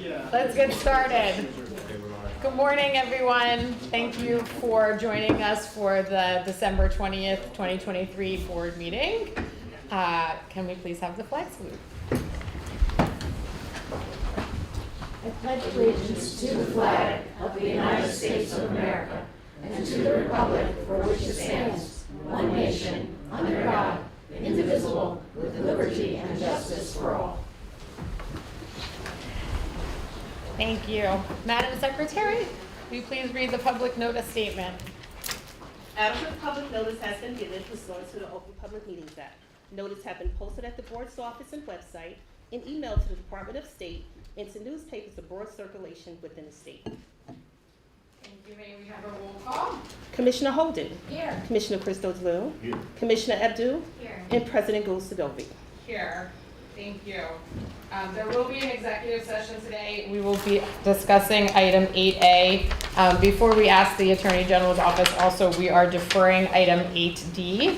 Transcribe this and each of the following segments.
Let's get started. Good morning, everyone. Thank you for joining us for the December 20th, 2023 board meeting. Can we please have the flag salute? I pledge allegiance to the flag of the United States of America and to the republic for which it stands, one nation, under God, indivisible, with liberty and justice for all. Thank you. Madam Secretary, will you please read the public notice statement? Adequate public notice has been given pursuant to the Open Public Meetings Act. Notice have been posted at the board's office and website and emailed to the Department of State and to newspapers of broad circulation within the state. Thank you. May we have a roll call? Commissioner Holden. Here. Commissioner Christos Liu. Here. Commissioner Abdu. Here. And President Gould-Sadovi. Here. Thank you. There will be an executive session today. We will be discussing item 8A. Before we ask the Attorney General's office, also we are deferring item 8D.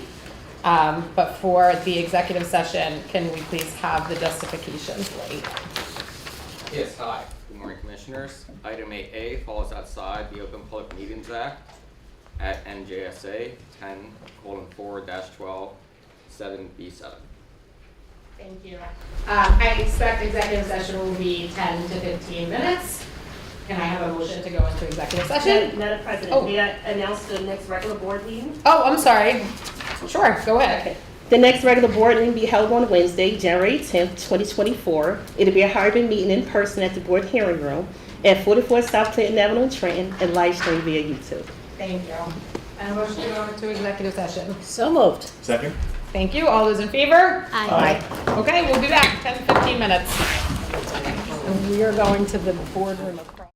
But for the executive session, can we please have the justifications laid? Yes, hi. Good morning, Commissioners. Item 8A falls outside the Open Public Meetings Act at NJSA 10:4-12, 7B7. Thank you. I expect executive session will be 10 to 15 minutes. Can I have a motion to go into executive session? Madam President, Oh. may I announce the next regular board meeting? Oh, I'm sorry. Sure, go ahead. The next regular board meeting will be held on Wednesday, January 10th, 2024. It'll be a hybrid meeting in person at the board hearing room at 44 South Clinton Avenue in Trenton and live stream via YouTube. Thank you. And a motion to go into executive session. So moved. Second. Thank you. All those in favor? Aye. Okay, we'll be back 10 to 15 minutes. And we are going to the boardroom across.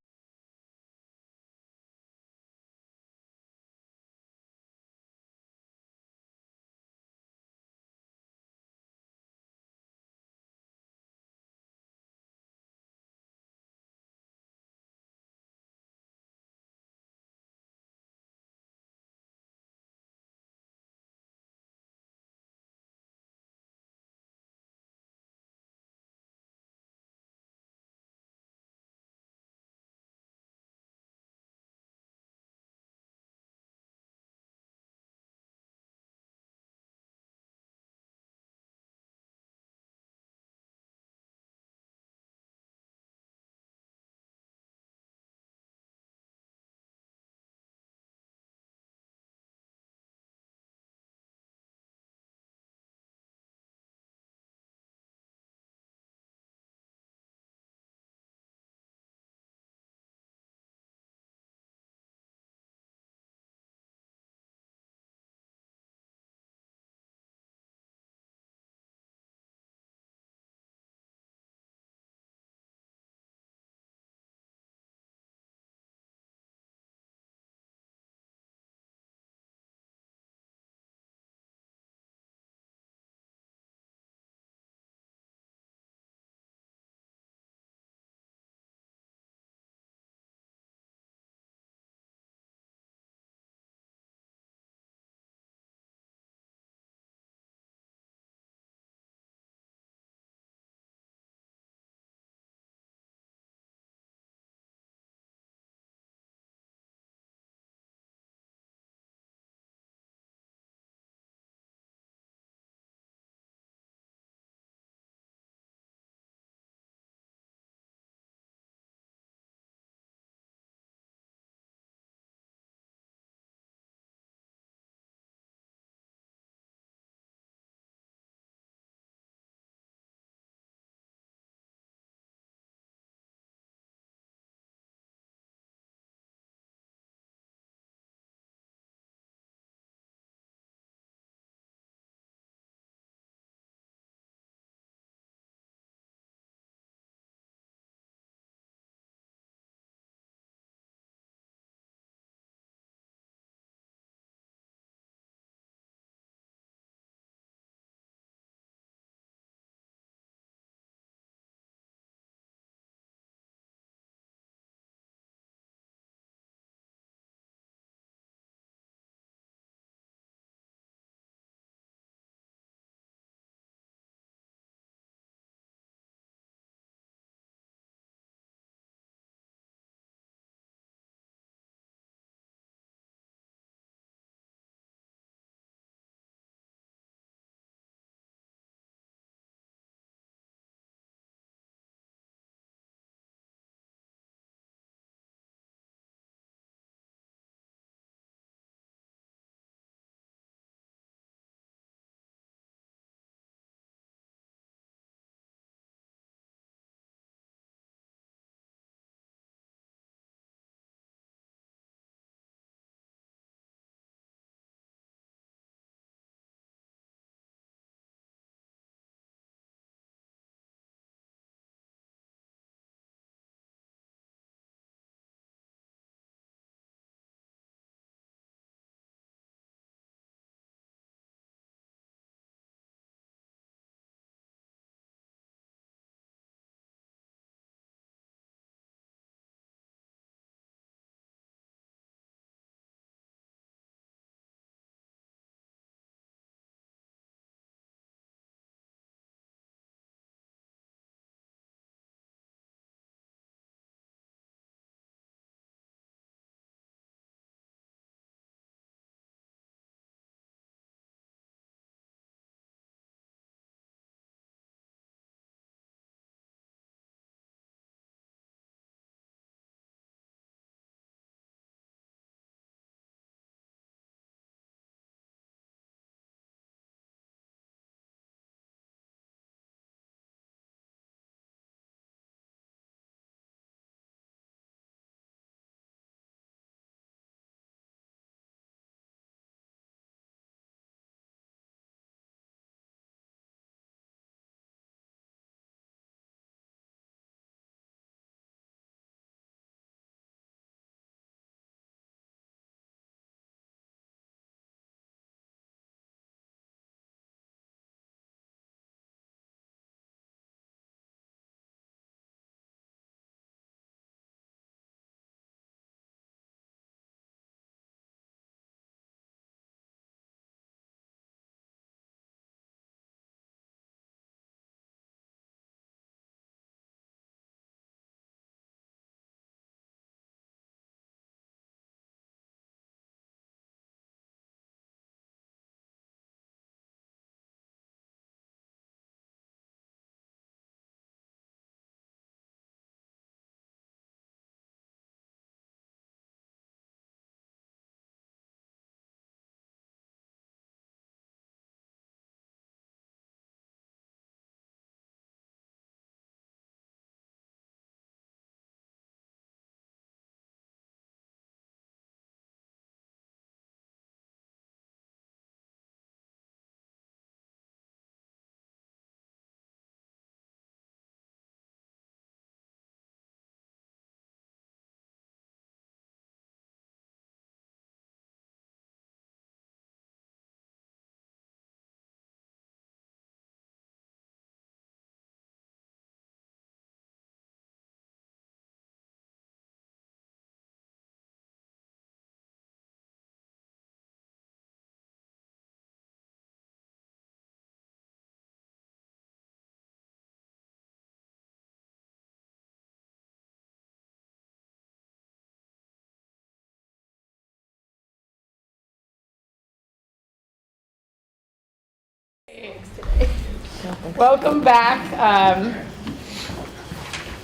Welcome back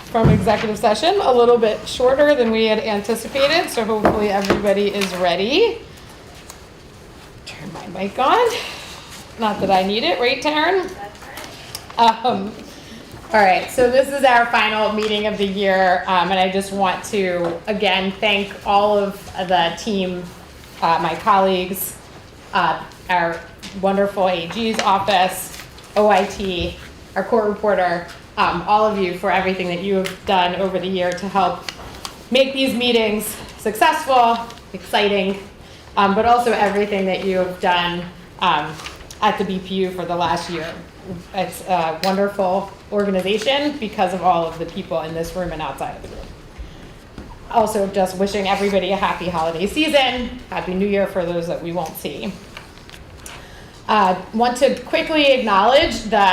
from executive session, a little bit shorter than we had anticipated, so hopefully everybody is ready. Turn my mic on. Not that I need it, right, Taryn? All right, so this is our final meeting of the year, and I just want to, again, thank all of the team, my colleagues, our wonderful AG's office, OIT, our court reporter, all of you for everything that you have done over the year to help make these meetings successful, exciting, but also everything that you have done at the BPU for the last year. It's a wonderful organization because of all of the people in this room and outside of the room. Also, just wishing everybody a happy holiday season, happy new year for those that we won't see. Want to quickly acknowledge the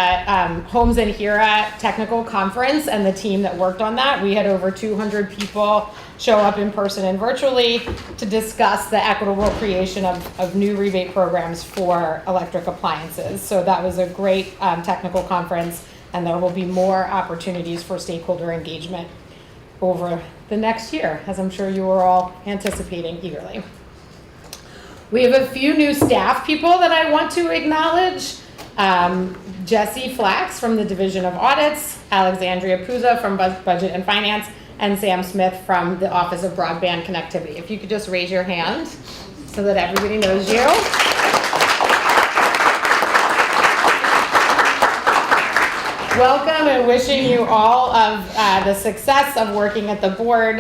Homes and Hira technical conference and the team that worked on that. We had over 200 people show up in person and virtually to discuss the equitable creation of new rebate programs for electric appliances. So that was a great technical conference, and there will be more opportunities for stakeholder engagement over the next year, as I'm sure you are all anticipating eagerly. We have a few new staff people that I want to acknowledge. Jesse Flax from the Division of Audits, Alexandria Puza from Budget and Finance, and Sam Smith from the Office of Broadband Connectivity. If you could just raise your hand so that everybody knows you. Welcome and wishing you all of the success of working at the board.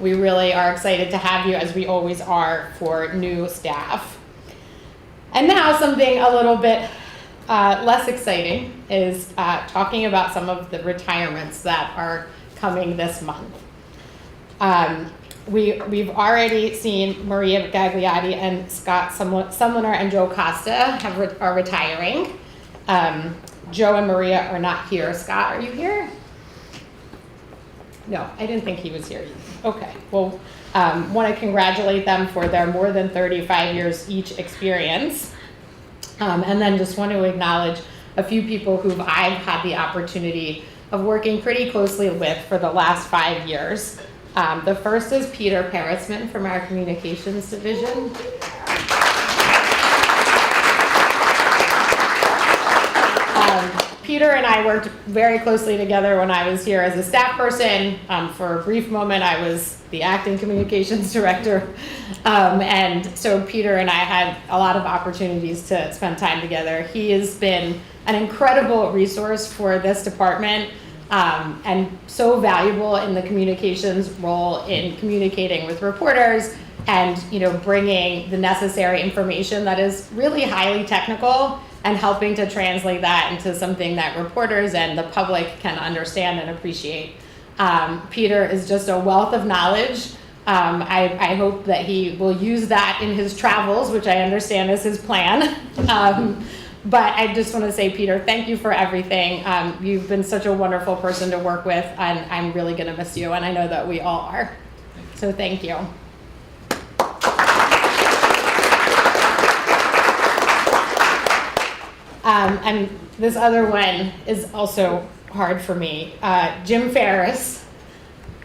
We really are excited to have you, as we always are, for new staff. And now something a little bit less exciting is talking about some of the retirements that are coming this month. We've already seen Maria Gagliotti and Scott Sumliner and Joe Costa are retiring. Joe and Maria are not here. Scott, are you here? No, I didn't think he was here either. Okay, well, want to congratulate them for their more than 35 years each experience. And then just want to acknowledge a few people who I've had the opportunity of working pretty closely with for the last 5 years. The first is Peter Perisman from our communications division. Peter and I worked very closely together when I was here as a staff person. For a brief moment, I was the acting communications director. And so Peter and I had a lot of opportunities to spend time together. He has been an incredible resource for this department, and so valuable in the communications role in communicating with reporters and, bringing the necessary information that is really highly technical and helping to translate that into something that reporters and the public can understand and appreciate. Peter is just a wealth of knowledge. I hope that he will use that in his travels, which I understand is his plan. But I just want to say, Peter, thank you for everything. You've been such a wonderful person to work with, and I'm really going to miss you, and I know that we all are. So thank you. And this other one is also hard for me. Jim Ferris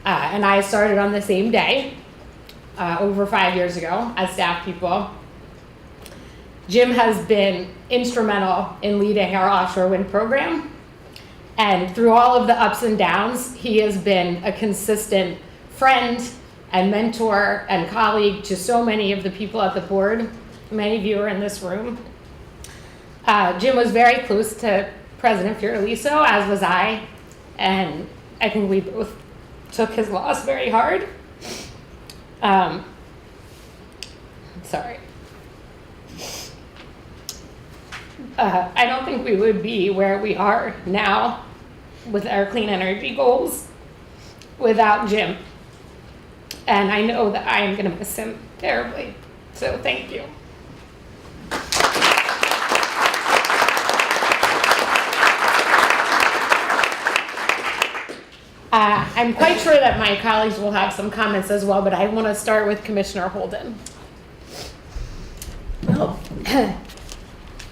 and I started on the same day over 5 years ago as staff people. Jim has been instrumental in leading our offshore wind program. And through all of the ups and downs, he has been a consistent friend and mentor and colleague to so many of the people at the board. Many of you are in this room. Jim was very close to President Fioraliso, as was I, and I think we both took his loss very hard. Sorry. I don't think we would be where we are now with our clean energy goals without Jim. And I know that I am going to miss him terribly. So thank you. I'm quite sure that my colleagues will have some comments as well, but I want to start with Commissioner Holden. Well,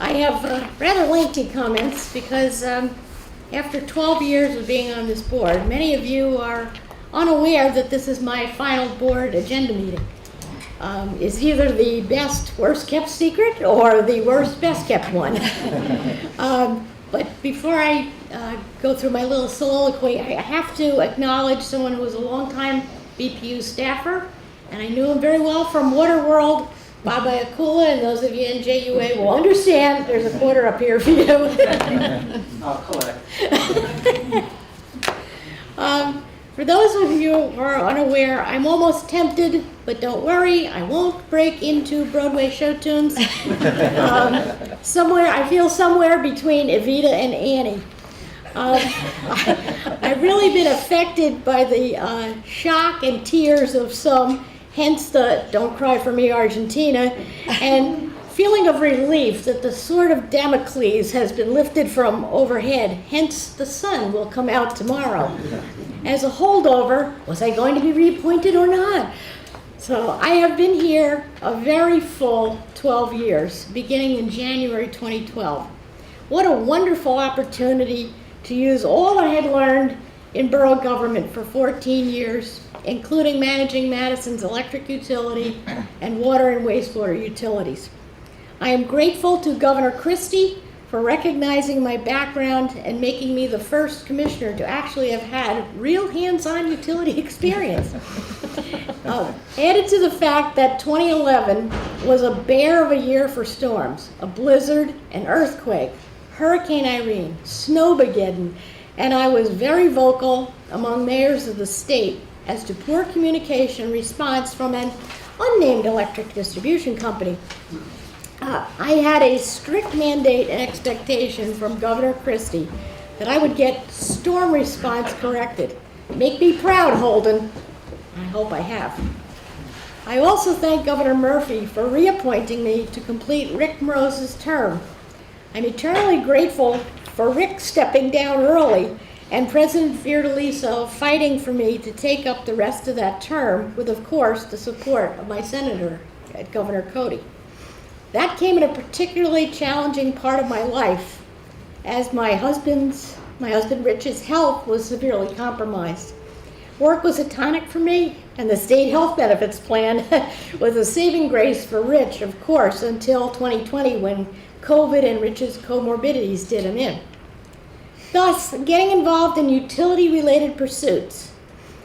I have rather lengthy comments because after 12 years of being on this board, many of you are unaware that this is my final board agenda meeting. Is either the best, worst kept secret or the worst, best kept one. But before I go through my little soliloquy, I have to acknowledge someone who was a longtime BPU staffer, and I knew him very well from Waterworld. Baba Akula, and those of you in JUA will understand. There's a quarter up here for you. I'll collect. For those of you who are unaware, I'm almost tempted, but don't worry, I won't break into Broadway show tunes. I feel somewhere between Evita and Annie. I've really been affected by the shock and tears of some, hence the "Don't Cry for Me, Argentina," and feeling of relief that the sword of Damocles has been lifted from overhead, hence the sun will come out tomorrow. As a holdover, was I going to be reappointed or not? So I have been here a very full 12 years, beginning in January 2012. What a wonderful opportunity to use all I had learned in borough government for 14 years, including managing Madison's electric utility and water and wastewater utilities. I am grateful to Governor Christie for recognizing my background and making me the first commissioner to actually have had real hands-on utility experience. Added to the fact that 2011 was a bear of a year for storms, a blizzard, an earthquake, Hurricane Irene, Snowmageddon, and I was very vocal among mayors of the state as to poor communication response from an unnamed electric distribution company. I had a strict mandate and expectation from Governor Christie that I would get storm response corrected. Make me proud, Holden. I hope I have. I also thank Governor Murphy for reappointing me to complete Rick Morose's term. I'm eternally grateful for Rick stepping down early and President Fiordaliso fighting for me to take up the rest of that term with, of course, the support of my senator, Governor Cody. That came in a particularly challenging part of my life as my husband Rich's health was severely compromised. Work was a tonic for me, and the state health benefits plan was a saving grace for Rich, of course, until 2020 when COVID and Rich's comorbidities did him in. Thus, getting involved in utility-related pursuits,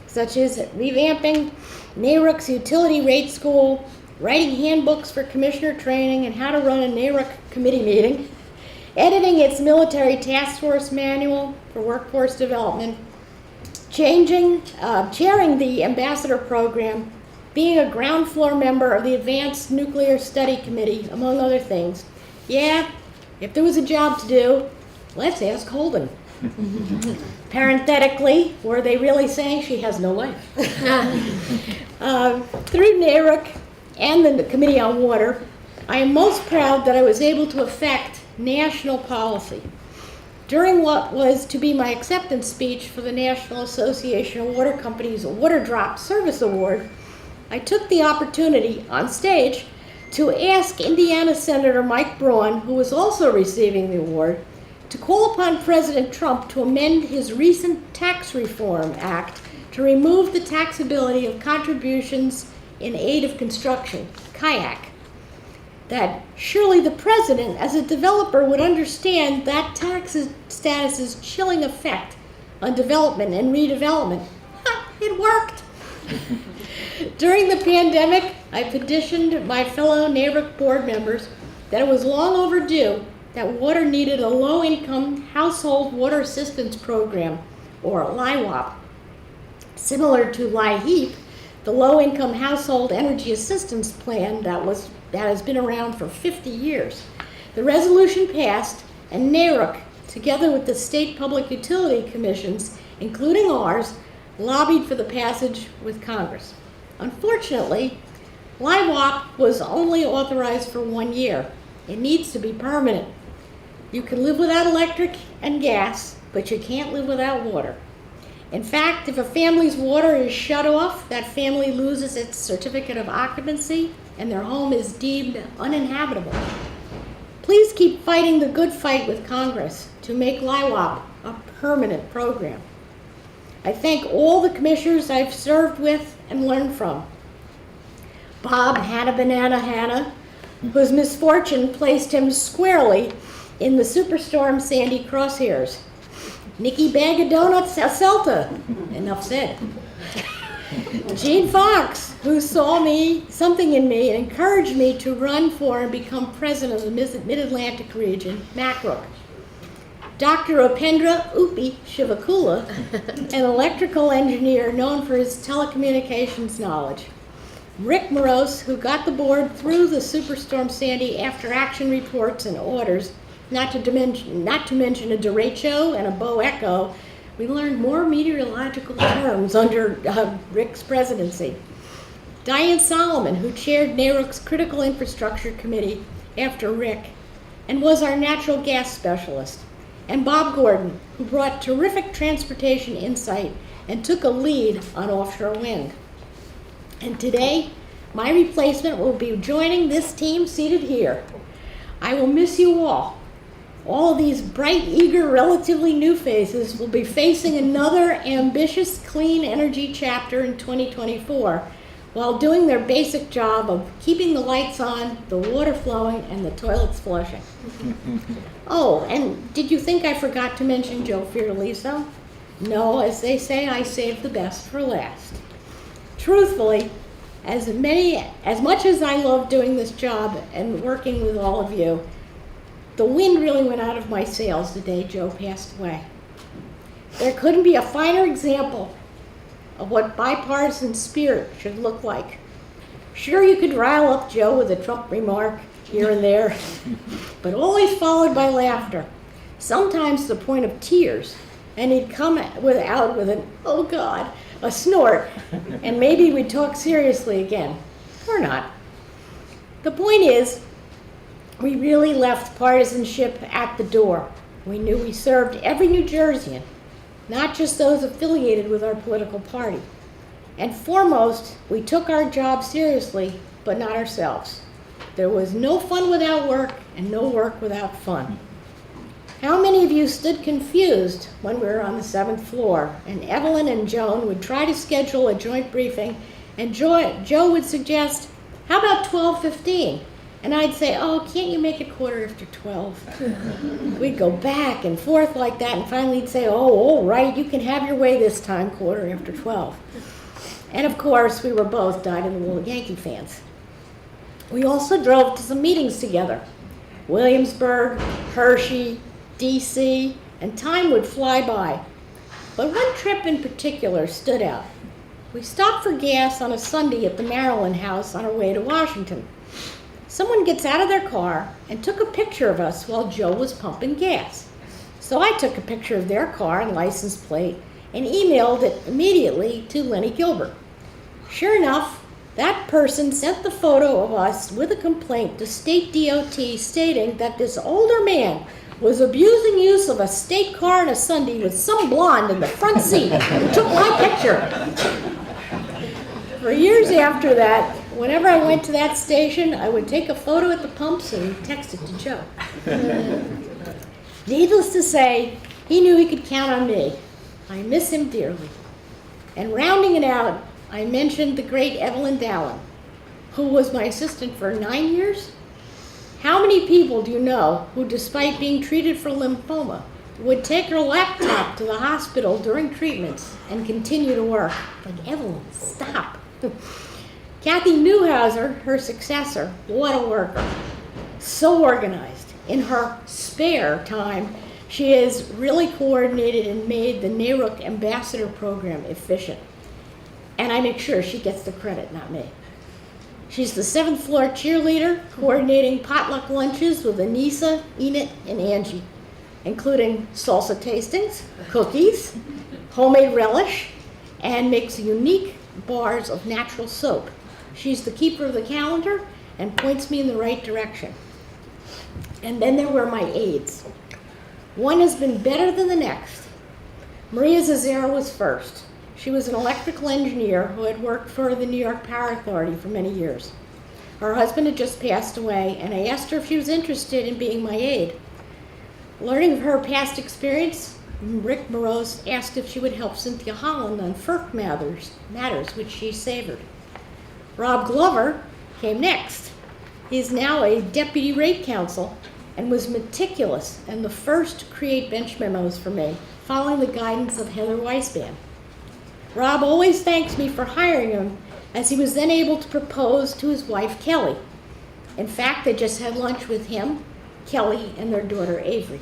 such as revamping NARUC's utility rate school, writing handbooks for commissioner training and how to run a NARUC committee meeting, editing its military task force manual for workforce development, chairing the ambassador program, being a ground floor member of the Advanced Nuclear Study Committee, among other things. Yeah, if there was a job to do, let's ask Holden. Parenthetically, were they really saying she has no life? Through NARUC and the Committee on Water, I am most proud that I was able to affect national policy. During what was to be my acceptance speech for the National Association of Water Companies Water Drop Service Award, I took the opportunity on stage to ask Indiana Senator Mike Braun, who was also receiving the award, to call upon President Trump to amend his recent Tax Reform Act to remove the taxability of contributions in aid of construction, kayak. That surely the president, as a developer, would understand that tax status's chilling effect on development and redevelopment. It worked. During the pandemic, I petitioned my fellow NARUC board members that it was long overdue that water needed a low-income household water assistance program, or LIHWAP. Similar to LIHEAP, the low-income household energy assistance plan that has been around for 50 years. The resolution passed, and NARUC, together with the state public utility commissions, including ours, lobbied for the passage with Congress. Unfortunately, LIHWAP was only authorized for 1 year. It needs to be permanent. You can live without electric and gas, but you can't live without water. In fact, if a family's water is shut off, that family loses its certificate of occupancy and their home is deemed uninhabitable. please keep fighting the good fight with Congress to make LIWOP a permanent program. I thank all the commissioners I've served with and learned from. Bob Hanna, whose misfortune placed him squarely in the Superstorm Sandy crosshairs. Nikki Bag of Donuts, Celta. Enough said. Gene Fox, who saw something in me and encouraged me to run for and become president of the Mid-Atlantic region, MACROC. Dr. Upendra Upi Shivakula, an electrical engineer known for his telecommunications knowledge. Rick Morose, who got the board through the Superstorm Sandy after action reports and orders, not to mention a derecho and a bow echo. We learned more meteorological terms under Rick's presidency. Diane Solomon, who chaired NARUC's Critical Infrastructure Committee after Rick and was our natural gas specialist. And Bob Gordon, who brought terrific transportation insight and took a lead on offshore wind. And today, my replacement will be joining this team seated here. I will miss you all. All of these bright, eager, relatively new faces will be facing another ambitious clean energy chapter in 2024 while doing their basic job of keeping the lights on, the water flowing, and the toilets flushing. Oh, and did you think I forgot to mention Joe Fiordaliso? No, as they say, I saved the best for last. Truthfully, as much as I love doing this job and working with all of you, the wind really went out of my sails the day Joe passed away. There couldn't be a finer example of what bipartisan spirit should look like. Sure, you could rile up Joe with a Trump remark here and there, but always followed by laughter, sometimes to the point of tears, and he'd come out with an, oh God, a snort, and maybe we'd talk seriously again, or not. The point is, we really left partisanship at the door. We knew we served every New Jerseyan, not just those affiliated with our political party. And foremost, we took our job seriously, but not ourselves. There was no fun without work and no work without fun. How many of you stood confused when we were on the 7th floor and Evelyn and Joan would try to schedule a joint briefing and Joe would suggest, how about 12:15? And I'd say, oh, can't you make it 12:15? We'd go back and forth like that, and finally he'd say, oh, all right, you can have your way this time, 12:15. And of course, we were both dyed-in-the-wool Yankee fans. We also drove to some meetings together. Williamsburg, Hershey, DC, and time would fly by. But one trip in particular stood out. We stopped for gas on a Sunday at the Maryland House on our way to Washington. Someone gets out of their car and took a picture of us while Joe was pumping gas. So I took a picture of their car and license plate and emailed it immediately to Lenny Gilbert. Sure enough, that person sent the photo of us with a complaint to State DOT stating that this older man was abusing use of a state car on a Sunday with some blonde in the front seat who took my picture. For years after that, whenever I went to that station, I would take a photo at the pumps and text it to Joe. Needless to say, he knew he could count on me. I miss him dearly. And rounding it out, I mentioned the great Evelyn Dallin, who was my assistant for 9 years. How many people do you know who, despite being treated for lymphoma, would take her laptop to the hospital during treatments and continue to work? Like, Evelyn, stop. Kathy Newhouser, her successor, what a worker. So organized. In her spare time, she has really coordinated and made the NARUC ambassador program efficient. And I make sure she gets the credit, not me. She's the 7th floor cheerleader, coordinating potluck lunches with Anissa, Enid, and Angie, including salsa tastings, cookies, homemade relish, and makes unique bars of natural soap. She's the keeper of the calendar and points me in the right direction. And then there were my aides. One has been better than the next. Maria Zazzara was first. She was an electrical engineer who had worked for the New York Power Authority for many years. Her husband had just passed away, and I asked her if she was interested in being my aide. Learning of her past experience, Rick Morose asked if she would help Cynthia Holland on FERC matters, which she savored. Rob Glover came next. He is now a deputy rate counsel and was meticulous and the first to create bench memos for me, following the guidance of Heather Weisband. Rob always thanks me for hiring him, as he was then able to propose to his wife, Kelly. In fact, I just had lunch with him, Kelly, and their daughter, Avery.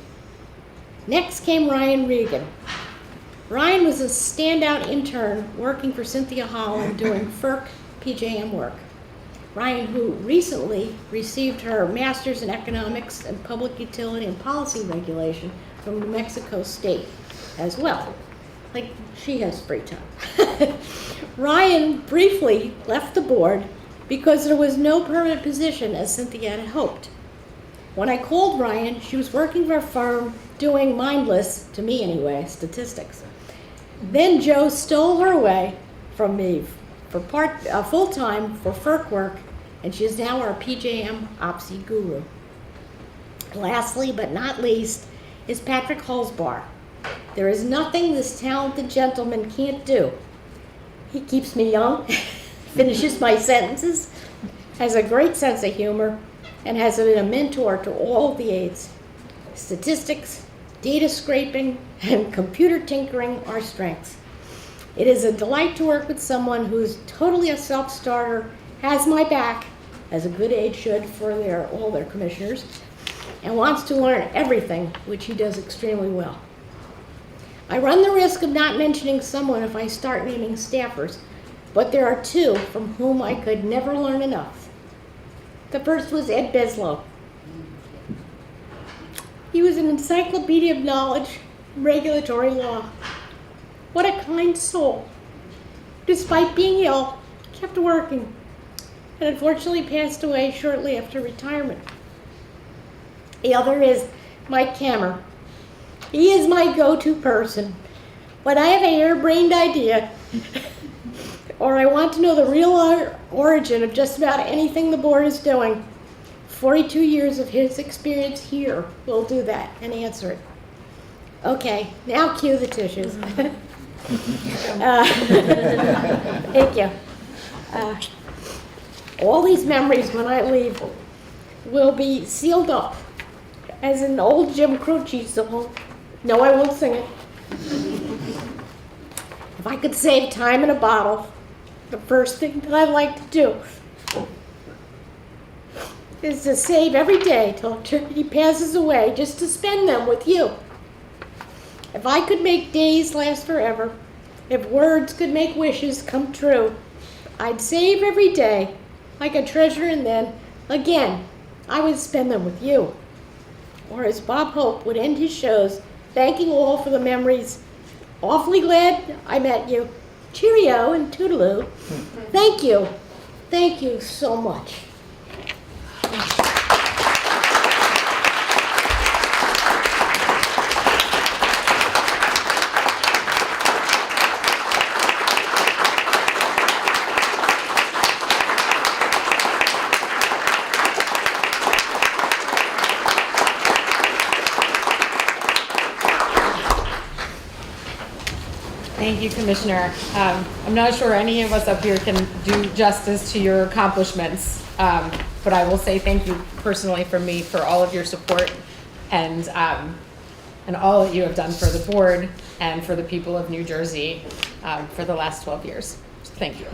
Next came Ryan Regan. Ryan was a standout intern working for Cynthia Holland doing FERC PJM work. Ryan, who recently received her Master's in Economics and Public Utility and Policy Regulation from New Mexico State as well. Like, she has free time. Ryan briefly left the board because there was no permanent position as Cynthia had hoped. When I called Ryan, she was working for a firm doing mindless, to me anyway, statistics. Then Joe stole her away from me for full-time for FERC work, and she is now our PJM OPSI guru. Lastly, but not least, is Patrick Holzbar. There is nothing this talented gentleman can't do. He keeps me young, finishes my sentences, has a great sense of humor, and has been a mentor to all of the aides. Statistics, data scraping, and computer tinkering are strengths. It is a delight to work with someone who's totally a self-starter, has my back, as a good aide should for all their commissioners, and wants to learn everything, which he does extremely well. I run the risk of not mentioning someone if I start naming staffers, but there are two from whom I could never learn enough. The first was Ed Beslow. He was an encyclopedia of knowledge in regulatory law. What a kind soul. Despite being ill, kept working, and unfortunately passed away shortly after retirement. The other is Mike Kammer. He is my go-to person. When I have a harebrained idea, or I want to know the real origin of just about anything the board is doing, 42 years of his experience here will do that and answer it. Okay, now cue the tissues. Thank you. All these memories when I leave will be sealed up as an old Jim Croce song. No, I won't sing it. If I could save time in a bottle, the first thing that I'd like to do is to save every day till eternity passes away, just to spend them with you. If I could make days last forever, if words could make wishes come true, I'd save every day like a treasure, and then, again, I would spend them with you. Or as Bob Hope would end his shows, thanking all for the memories. Awfully glad I met you. Cheerio and toodaloo. Thank you. Thank you so much. Thank you, Commissioner. I'm not sure any of us up here can do justice to your accomplishments, but I will say thank you personally from me for all of your support and all that you have done for the board and for the people of New Jersey for the last 12 years. Thank you.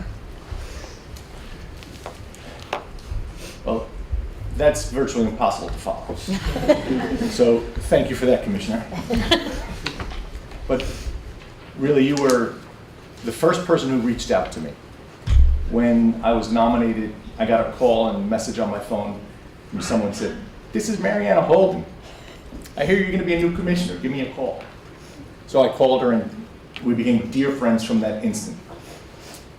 Well, that's virtually impossible to follow. So thank you for that, Commissioner. But really, you were the first person who reached out to me. When I was nominated, I got a call and a message on my phone from someone who said, "This is Mariana Holden. I hear you're going to be a new commissioner. Give me a call." So I called her, and we became dear friends from that instant.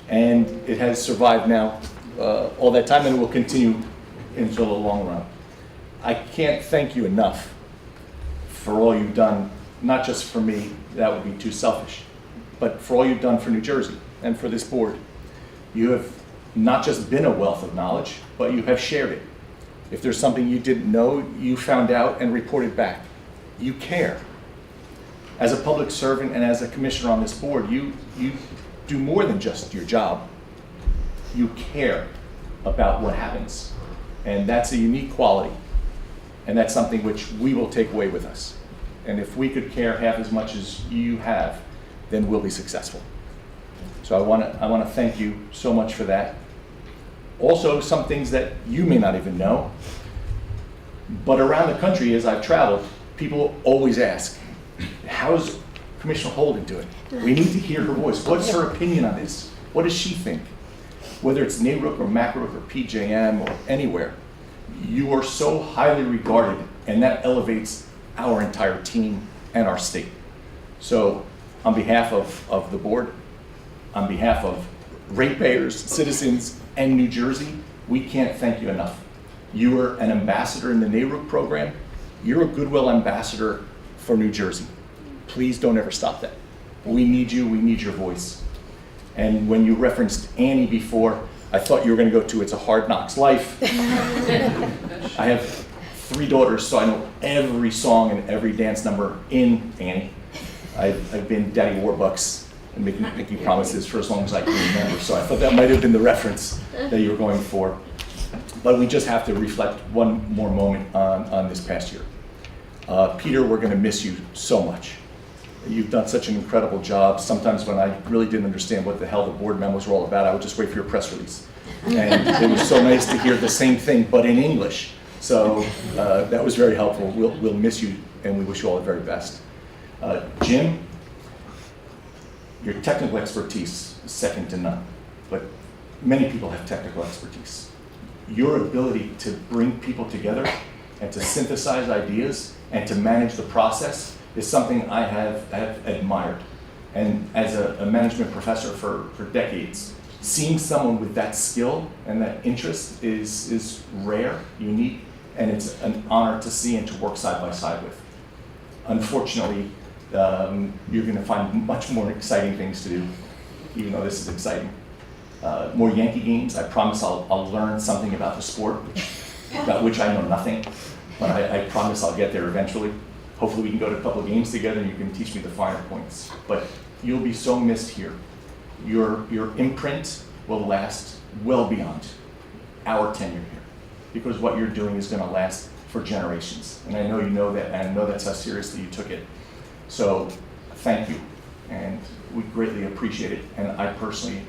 And it has survived now all that time, and it will continue until the long run. I can't thank you enough for all you've done, not just for me, that would be too selfish, but for all you've done for New Jersey and for this board. You have not just been a wealth of knowledge, but you have shared it. If there's something you didn't know, you found out and reported back. You care. As a public servant and as a commissioner on this board, you do more than just your job. You care about what happens. And that's a unique quality. And that's something which we will take away with us. And if we could care half as much as you have, then we'll be successful. So I want to thank you so much for that. Also, some things that you may not even know, but around the country as I've traveled, people always ask, how's Commissioner Holden doing? We need to hear her voice. What's her opinion on this? What does she think? Whether it's NARUC or MACRUC or PJM or anywhere, you are so highly regarded, and that elevates our entire team and our state. So on behalf of the board, on behalf of ratepayers, citizens, and New Jersey, we can't thank you enough. You are an ambassador in the NARUC program. You're a Goodwill ambassador for New Jersey. Please don't ever stop that. We need you, we need your voice. And when you referenced Annie before, I thought you were going to go to It's a Hard Knocks Life. I have 3 daughters, so I know every song and every dance number in Annie. I've been Daddy Warbucks and making promises for as long as I can remember, so I thought that might have been the reference that you were going for. But we just have to reflect one more moment on this past year. Peter, we're going to miss you so much. You've done such an incredible job. Sometimes when I really didn't understand what the hell the board memos were all about, I would just wait for your press release. And it was so nice to hear the same thing, but in English. So that was very helpful. We'll miss you, and we wish you all the very best. Jim, your technical expertise is second to none, but many people have technical expertise. Your ability to bring people together and to synthesize ideas and to manage the process is something I have admired. And as a management professor for decades, seeing someone with that skill and that interest is rare, unique, and it's an honor to see and to work side by side with. Unfortunately, you're going to find much more exciting things to do, even though this is exciting. More Yankee games. I promise I'll learn something about the sport, about which I know nothing, but I promise I'll get there eventually. Hopefully we can go to a couple of games together and you can teach me the finer points. But you'll be so missed here. Your imprint will last well beyond our tenure here, because what you're doing is going to last for generations. And I know you know that, and I know that's how seriously you took it. So thank you, and we greatly appreciate it. And I personally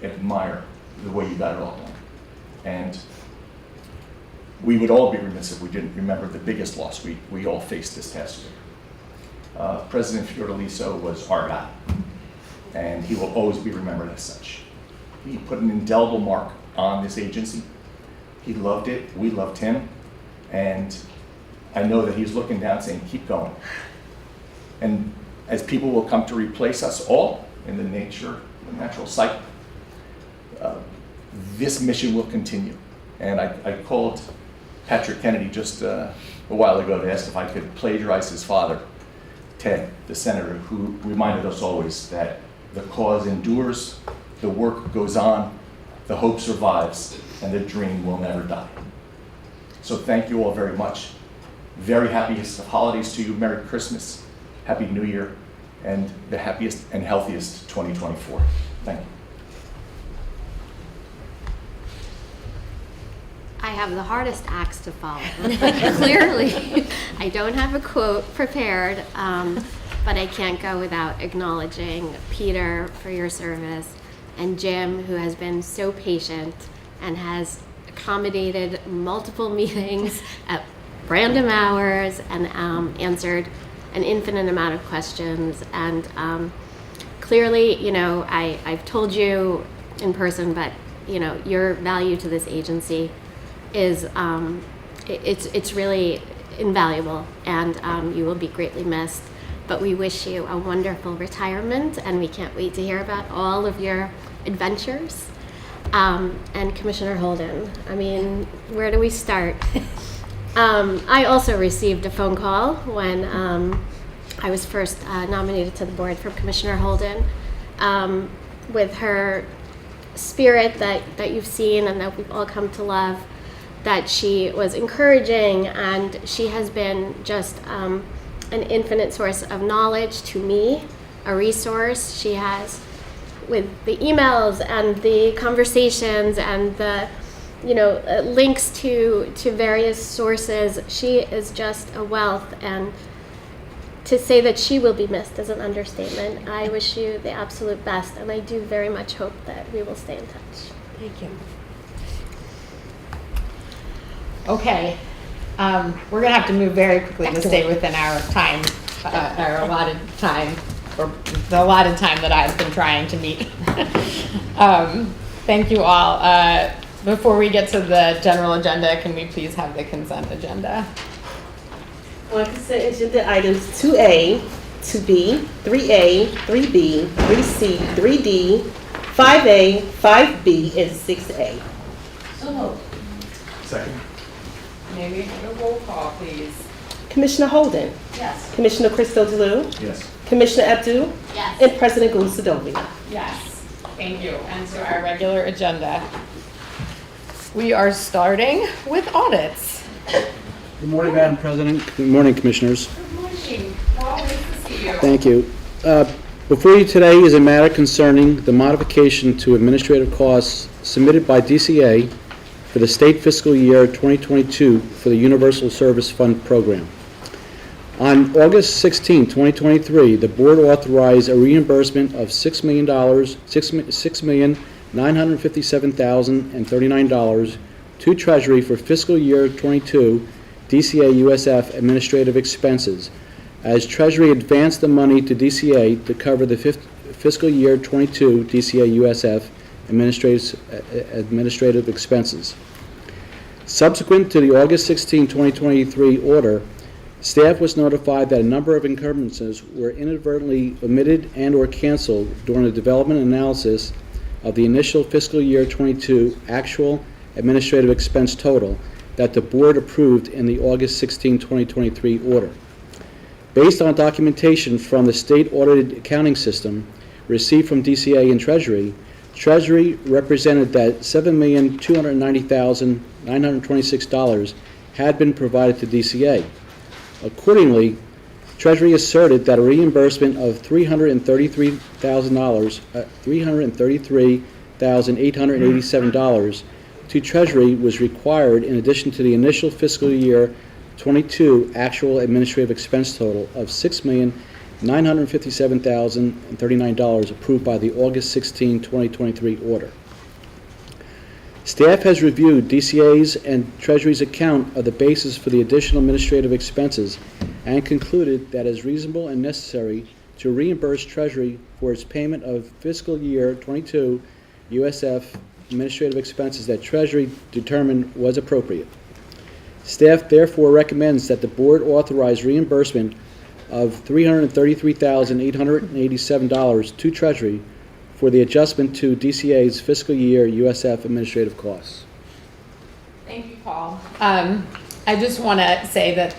admire the way you got it all done. And we would all be remiss if we didn't remember the biggest loss we all faced this past year. President Fiordaliso was our guy, and he will always be remembered as such. He put an indelible mark on this agency. He loved it, we loved him, and I know that he's looking down saying, keep going. And as people will come to replace us all in the natural cycle, this mission will continue. And I called Patrick Kennedy just a while ago to ask if I could plagiarize his father, Ted, the senator, who reminded us always that the cause endures, the work goes on, the hope survives, and the dream will never die. So thank you all very much. Very happiest of holidays to you. Merry Christmas, Happy New Year, and the happiest and healthiest 2024. Thank you. I have the hardest acts to follow. Clearly, I don't have a quote prepared, but I can't go without acknowledging Peter for your service, and Jim, who has been so patient and has accommodated multiple meetings at random hours and answered an infinite amount of questions. And clearly, I've told you in person, but your value to this agency is it's really invaluable, and you will be greatly missed. But we wish you a wonderful retirement, and we can't wait to hear about all of your adventures. And Commissioner Holden, where do we start? I also received a phone call when I was first nominated to the board from Commissioner Holden with her spirit that you've seen and that we've all come to love, that she was encouraging, and she has been just an infinite source of knowledge to me, a resource. She has, with the emails and the conversations and the links to various sources, she is just a wealth, and to say that she will be missed is an understatement. I wish you the absolute best, and I do very much hope that we will stay in touch. Thank you. Okay, we're gonna have to move very quickly to stay within our time, our allotted time, or the allotted time that I've been trying to meet. Thank you all. Before we get to the general agenda, can we please have the consent agenda? On consent agenda items 2A, 2B, 3A, 3B, 3C, 3D, 5A, 5B, and 6A. So moved. Second. May we have a roll call, please? Commissioner Holden, Yes. Commissioner Christo DeLue, Yes. Commissioner Abdul, Yes. and President Gould-Sidovia. Yes, thank you. And to our regular agenda. We are starting with audits. Good morning, Madam President. Good morning, Commissioners. Good morning. Paul, nice to see you. Thank you. Before you today is a matter concerning the modification to administrative costs submitted by DCA for the state fiscal year 2022 for the Universal Service Fund program. On August 16, 2023, the board authorized a reimbursement of $6,957,039 to Treasury for fiscal year 22 DCA USF administrative expenses, as Treasury advanced the money to DCA to cover the fiscal year 22 DCA USF administrative expenses. Subsequent to the August 16, 2023 order, staff was notified that a number of encumbrances were inadvertently omitted and or canceled during the development and analysis of the initial fiscal year 22 actual administrative expense total that the board approved in the August 16, 2023 order. Based on documentation from the state audited accounting system received from DCA and Treasury, Treasury represented that $7,290,926 had been provided to DCA. Accordingly, Treasury asserted that a reimbursement of $333,887 to Treasury was required in addition to the initial fiscal year 22 actual administrative expense total of $6,957,039 approved by the August 16, 2023 order. Staff has reviewed DCA's and Treasury's account of the basis for the additional administrative expenses and concluded that it is reasonable and necessary to reimburse Treasury for its payment of fiscal year 22 USF administrative expenses that Treasury determined was appropriate. Staff therefore recommends that the board authorize reimbursement of $333,887 to Treasury for the adjustment to DCA's fiscal year USF administrative costs. Thank you, Paul. I just want to say that,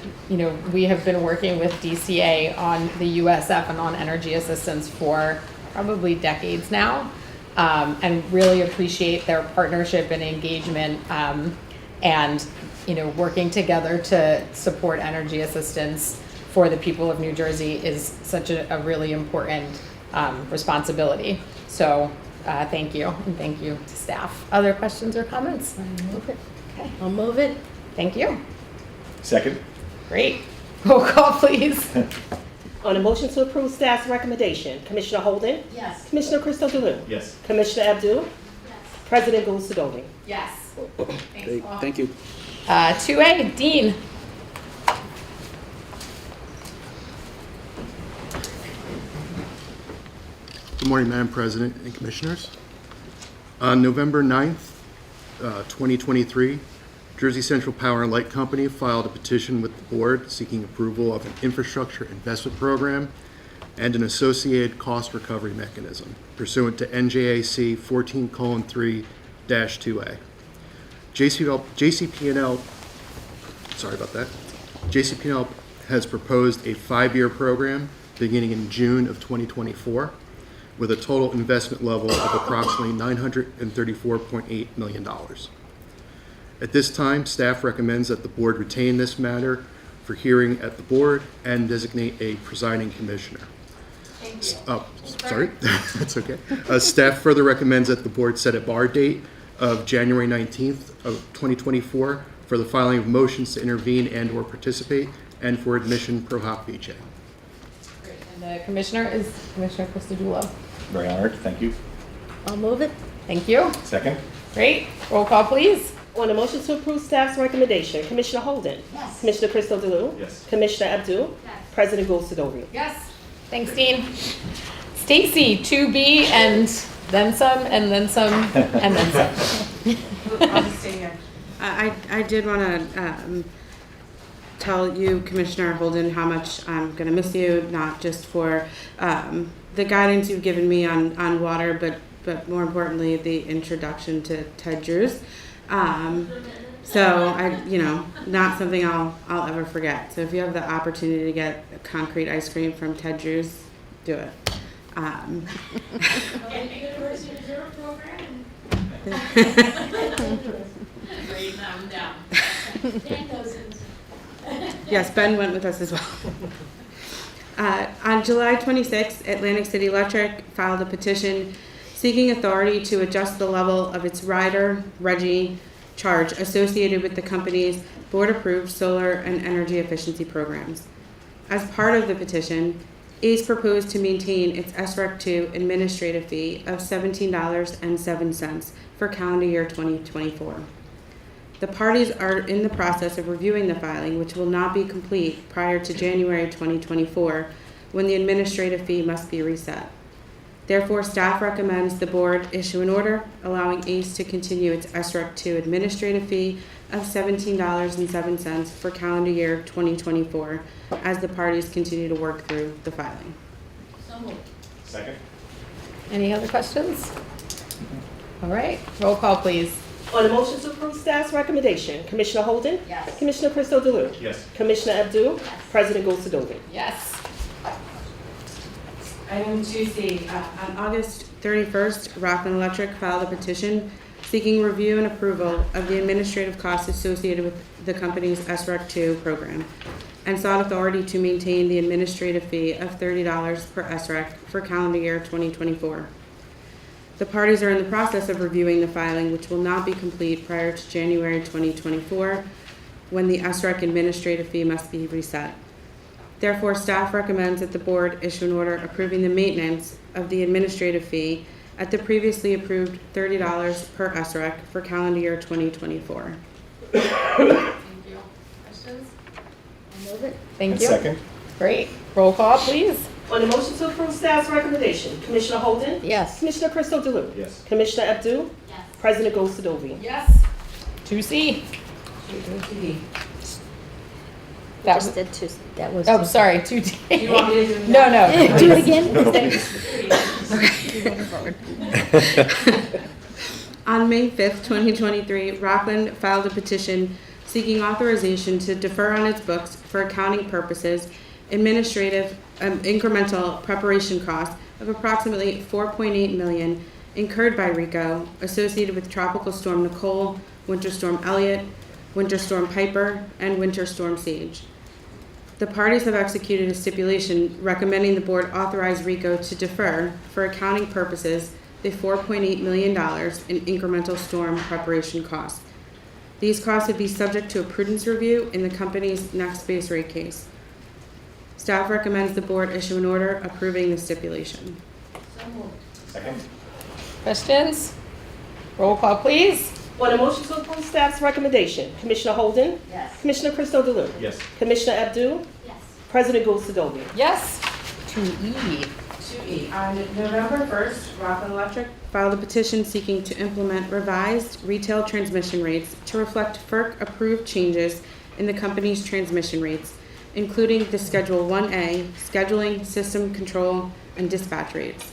we have been working with DCA on the USF and on energy assistance for probably decades now, and really appreciate their partnership and engagement, and, working together to support energy assistance for the people of New Jersey is such a really important responsibility. So thank you, and thank you to staff. Other questions or comments? Okay. I'll move it. Thank you. Second. Great. Roll call, please. On a motion to approve staff's recommendation, Commissioner Holden, Yes. Commissioner Christo DeLue, Yes. Commissioner Abdul, President Gould-Sidovia. Yes. Thanks, Great, Paul. thank you. 2A, Dean. Good morning, Madam President and Commissioners. On November 9th, 2023, Jersey Central Power and Light Company filed a petition with the board seeking approval of an infrastructure investment program and an associated cost recovery mechanism pursuant to NJAC 14:3-2A. JCP&L has proposed a 5-year program beginning in June of 2024 with a total investment level of approximately $934.8 million. At this time, staff recommends that the board retain this matter for hearing at the board and designate a presiding commissioner. Oh, sorry, that's okay. Staff further recommends that the board set a bar date of January 19th of 2024 for the filing of motions to intervene and/or participate and for admission pro hoc vice. Great. And the commissioner is Commissioner Christodoulou. Very honored, thank you. I'll move it. Thank you. Second? Great. Roll call, please. On the motion to approve staff's recommendation, Commissioner Holden? Yes. Commissioner Christodoulou? Yes. Commissioner Abdul? Yes. President Gold-Sidovia? Yes. Thanks, Dean. Stacy, 2B, and then some, and then some, and then some. I'll just stay here. I did want to tell you, Commissioner Holden, how much I'm going to miss you, not just for the guidance you've given me on water, but more importantly, the introduction to Ted Drew's. So not something I'll ever forget. So if you have the opportunity to get concrete ice cream from Ted Drew's, do it. University Reserve Program. Great, now I'm down. Dan goes in. Yes, Ben went with us as well. On July 26th, Atlantic City Electric filed a petition seeking authority to adjust the level of its rider, RGGI, charge associated with the company's board-approved solar and energy efficiency programs. As part of the petition, ACE proposed to maintain its SREC 2 administrative fee of $17.07 for calendar year 2024. The parties are in the process of reviewing the filing, which will not be complete prior to January 2024, when the administrative fee must be reset. Therefore, staff recommends the board issue an order allowing ACE to continue its SREC 2 administrative fee of $17.07 for calendar year 2024 as the parties continue to work through the filing. So moved. Second? Any other questions? All right. Roll call, please. On the motion to approve staff's recommendation, Commissioner Holden? Yes. Commissioner Christodoulou? Yes. Commissioner Abdul? President Gold-Sidovia? Yes. Item 2C, on August 31st, Rockland Electric filed a petition seeking review and approval of the administrative costs associated with the company's SREC 2 program and sought authority to maintain the administrative fee of $30 per SREC for calendar year 2024. The parties are in the process of reviewing the filing, which will not be complete prior to January 2024, when the SREC administrative fee must be reset. Therefore, staff recommends that the board issue an order approving the maintenance of the administrative fee at the previously approved $30 per SREC for calendar year 2024. Thank you. Questions? I'll move it. Thank you. Second? Great. Roll call, please. On the motion to approve staff's recommendation, Commissioner Holden? Yes. Commissioner Christodoulou? Yes. Commissioner Abdul? Yes. President Gold-Sidovia? Yes. 2C. That Just was, did two. That was. oh, sorry, 2D. You want me to do it No, no. Do it again? No, please. On May 5th, 2023, Rockland filed a petition seeking authorization to defer on its books for accounting purposes administrative incremental preparation costs of approximately $4.8 million incurred by RICO associated with Tropical Storm Nicole, Winter Storm Elliott, Winter Storm Piper, and Winter Storm Sage. The parties have executed a stipulation recommending the board authorize RICO to defer, for accounting purposes, the $4.8 million in incremental storm preparation costs. These costs would be subject to a prudence review in the company's next base rate case. Staff recommends the board issue an order approving the stipulation. So moved. Second? Questions? Roll call, please. On the motion to approve staff's recommendation, Commissioner Holden? Yes. Commissioner Christodoulou? Yes. Commissioner Abdul? Yes. President Gold-Sidovia? Yes. 2E. 2E. On November 1st, Rockland Electric filed a petition seeking to implement revised retail transmission rates to reflect FERC-approved changes in the company's transmission rates, including the Schedule 1A, scheduling, system control, and dispatch rates.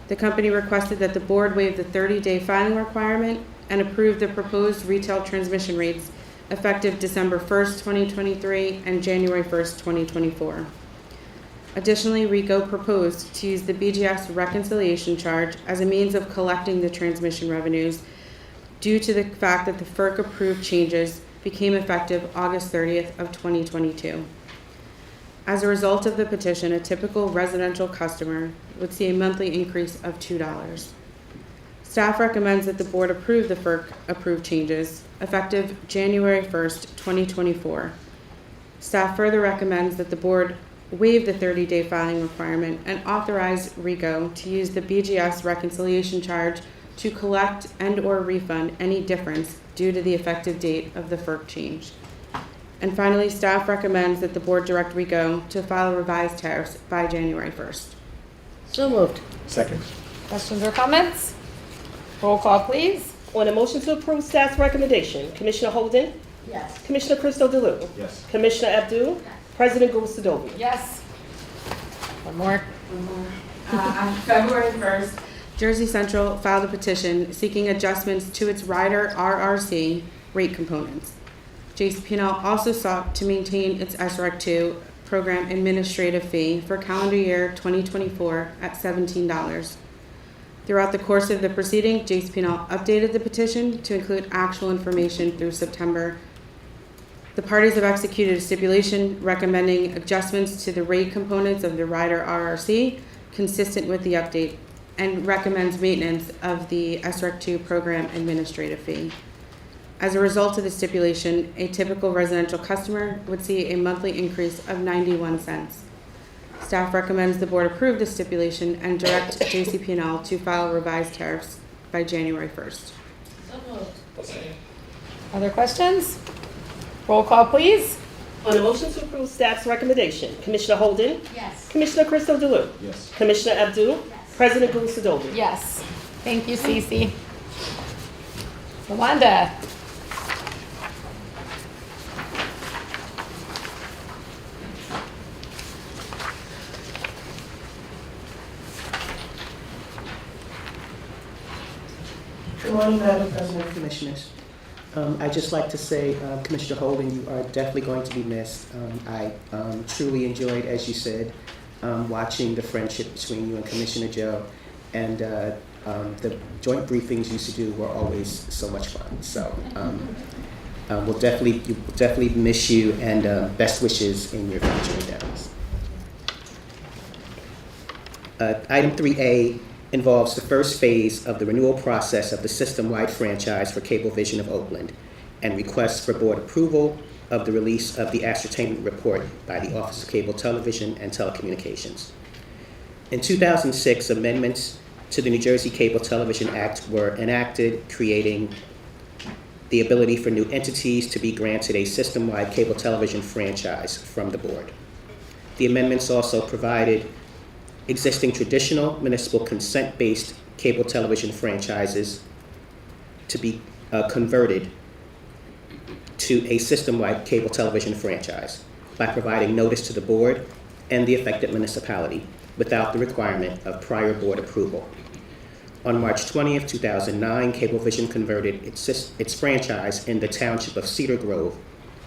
The company requested that the board waive the 30-day filing requirement and approve the proposed retail transmission rates effective December 1st, 2023 and January 1st, 2024. Additionally, RICO proposed to use the BGS reconciliation charge as a means of collecting the transmission revenues due to the fact that the FERC approved changes became effective August 30th of 2022. As a result of the petition, a typical residential customer would see a monthly increase of $2. Staff recommends that the board approve the FERC approved changes effective January 1st, 2024. Staff further recommends that the board waive the 30-day filing requirement and authorize RICO to use the BGS reconciliation charge to collect and/or refund any difference due to the effective date of the FERC change. And finally, staff recommends that the board direct RICO to file revised tariffs by January 1st. So moved. Second. Questions or comments? Roll call, please. On the motion to approve staff's recommendation, Commissioner Holden, Yes. Commissioner Crystal Delue, Yes. Commissioner Abdul, President Gulsadovia. Yes. One more. On February 1st, Jersey Central filed a petition seeking adjustments to its rider RRC rate components. JCP&L also sought to maintain its SREC 2 program administrative fee for calendar year 2024 at $17. Throughout the course of the proceeding, JCP&L updated the petition to include actual information through September. The parties have executed a stipulation recommending adjustments to the rate components of the rider RRC consistent with the update and recommends maintenance of the SREC 2 program administrative fee. As a result of the stipulation, a typical residential customer would see a monthly increase of 91 cents. Staff recommends the board approve the stipulation and direct JCP&L to file revised tariffs by January 1st. So moved. Other questions? Roll call, please. On the motion to approve staff's recommendation, Commissioner Holden, Yes. Commissioner Crystal Delue, Yes. Commissioner Abdul, President Gulsadovia. Yes. Thank you, Cece. Wanda. Good morning, Madam President and Commissioners. I'd just like to say, Commissioner Holden, you are definitely going to be missed. I truly enjoyed, as you said, watching the friendship between you and Commissioner Joe, and the joint briefings you used to do were always so much fun. So we'll definitely miss you, and best wishes in your future endeavors. Item 3A involves the first phase of the renewal process of the system-wide franchise for Cablevision of Oakland and requests for board approval of the release of the ascertainment report by the Office of Cable Television and Telecommunications. In 2006, amendments to the New Jersey Cable Television Act were enacted, creating the ability for new entities to be granted a system-wide cable television franchise from the board. The amendments also provided existing traditional municipal consent-based cable television franchises to be converted to a system-wide cable television franchise by providing notice to the board and the affected municipality without the requirement of prior board approval. On March 20th, 2009, Cablevision converted its franchise in the township of Cedar Grove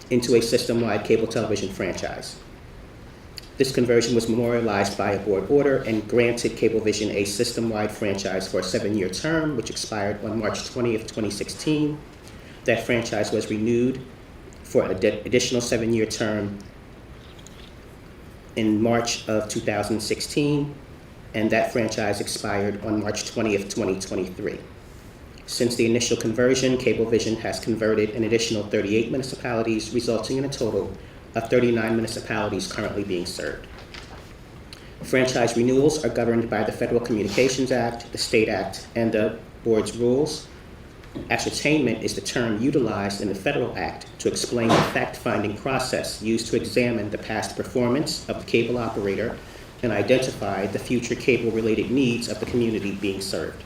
into a system-wide cable television franchise. This conversion was memorialized by a board order and granted Cablevision a system-wide franchise for a 7-year term, which expired on March 20th, 2016. That franchise was renewed for an additional 7-year term in March of 2016, and that franchise expired on March 20th, 2023. Since the initial conversion, Cablevision has converted an additional 38 municipalities, resulting in a total of 39 municipalities currently being served. Franchise renewals are governed by the Federal Communications Act, the State Act, and the board's rules. Ascertainment is the term utilized in the Federal Act to explain the fact-finding process used to examine the past performance of the cable operator and identify the future cable-related needs of the community being served.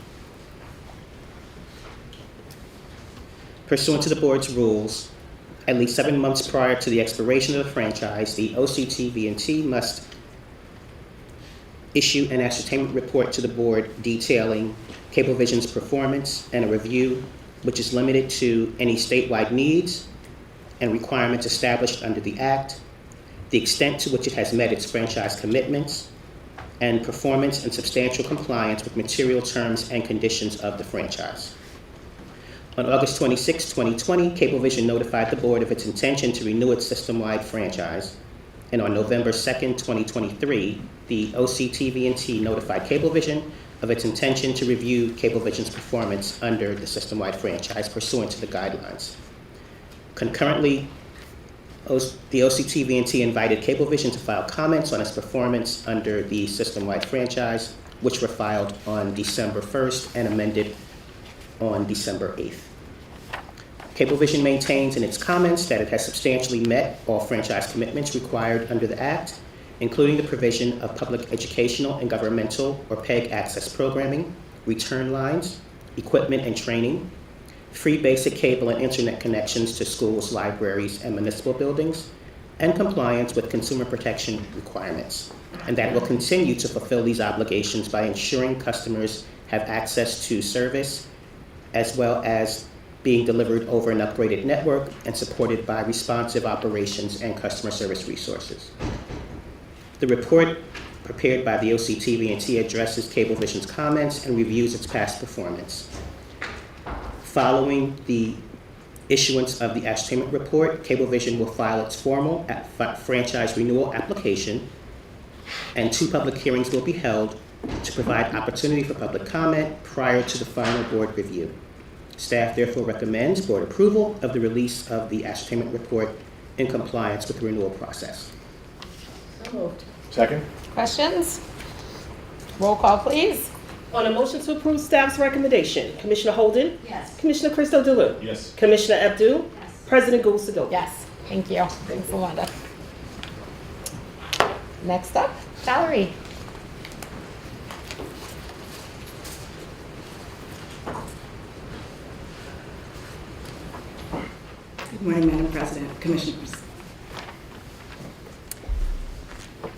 Pursuant to the board's rules, at least 7 months prior to the expiration of the franchise, the OCTV&T must issue an ascertainment report to the board detailing Cablevision's performance and a review which is limited to any statewide needs and requirements established under the Act, the extent to which it has met its franchise commitments, and performance and substantial compliance with material terms and conditions of the franchise. On August 26, 2020, Cablevision notified the board of its intention to renew its system-wide franchise, and on November 2, 2023, the OCTV&T notified Cablevision of its intention to review Cablevision's performance under the system-wide franchise pursuant to the guidelines. Concurrently, the OCTV&T invited Cablevision to file comments on its performance under the system-wide franchise, which were filed on December 1st and amended on December 8th. Cablevision maintains in its comments that it has substantially met all franchise commitments required under the Act, including the provision of public educational and governmental or PEG access programming, return lines, equipment and training, free basic cable and internet connections to schools, libraries, and municipal buildings, and compliance with consumer protection requirements, and that it will continue to fulfill these obligations by ensuring customers have access to service as well as being delivered over an upgraded network and supported by responsive operations and customer service resources. The report prepared by the OCTV&T addresses Cablevision's comments and reviews its past performance. Following the issuance of the ascertainment report, Cablevision will file its formal franchise renewal application, and 2 public hearings will be held to provide opportunity for public comment prior to the final board review. Staff therefore recommends board approval of the release of the ascertainment report in compliance with the renewal process. So moved. Second? Questions? Roll call, please. On a motion to approve staff's recommendation, Commissioner Holden? Yes. Commissioner Christo Delu? Yes. Commissioner Abdul? Yes. President Gul-Sadovich? Yes, thank you. Thanks, Luanda. Next up, Valerie. Good morning, Madam President, Commissioners.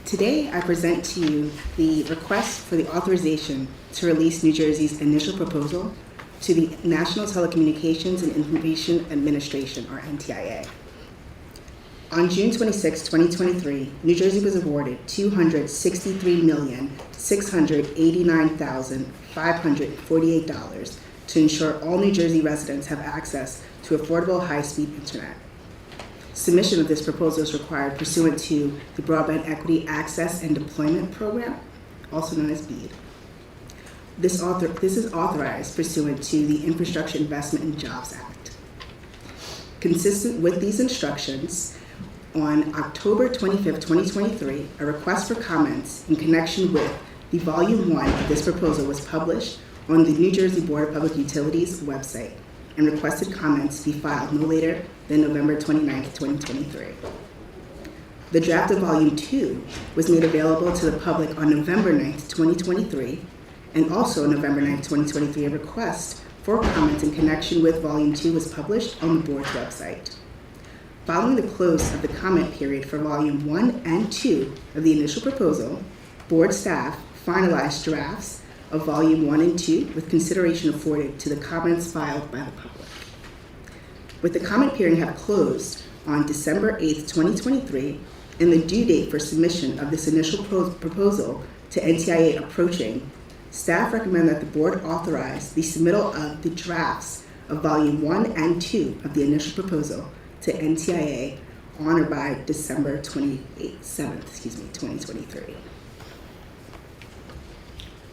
Today, I present to you the request for the authorization to release New Jersey's initial proposal to the National Telecommunications and Information Administration, or NTIA. On June 26, 2023, New Jersey was awarded $263,689,548 to ensure all New Jersey residents have access to affordable high-speed internet. Submission of this proposal is required pursuant to the Broadband Equity Access and Deployment Program, also known as BEAD. This is authorized pursuant to the Infrastructure Investment and Jobs Act. Consistent with these instructions, on October 25, 2023, a request for comments in connection with the Volume 1 of this proposal was published on the New Jersey Board of Public Utilities website, and requested comments be filed no later than November 29, 2023. The draft of Volume 2 was made available to the public on November 9, 2023, and also on November 9, 2023, a request for comments in connection with Volume 2 was published on the board's website. Following the close of the comment period for Volume 1 and 2 of the initial proposal, board staff finalized drafts of Volume 1 and 2 with consideration afforded to the comments filed by the public. With the comment period have closed on December 8, 2023, and the due date for submission of this initial proposal to NTIA approaching, staff recommend that the board authorize the submittal of the drafts of Volume 1 and 2 of the initial proposal to NTIA on or by December 7th, 2023.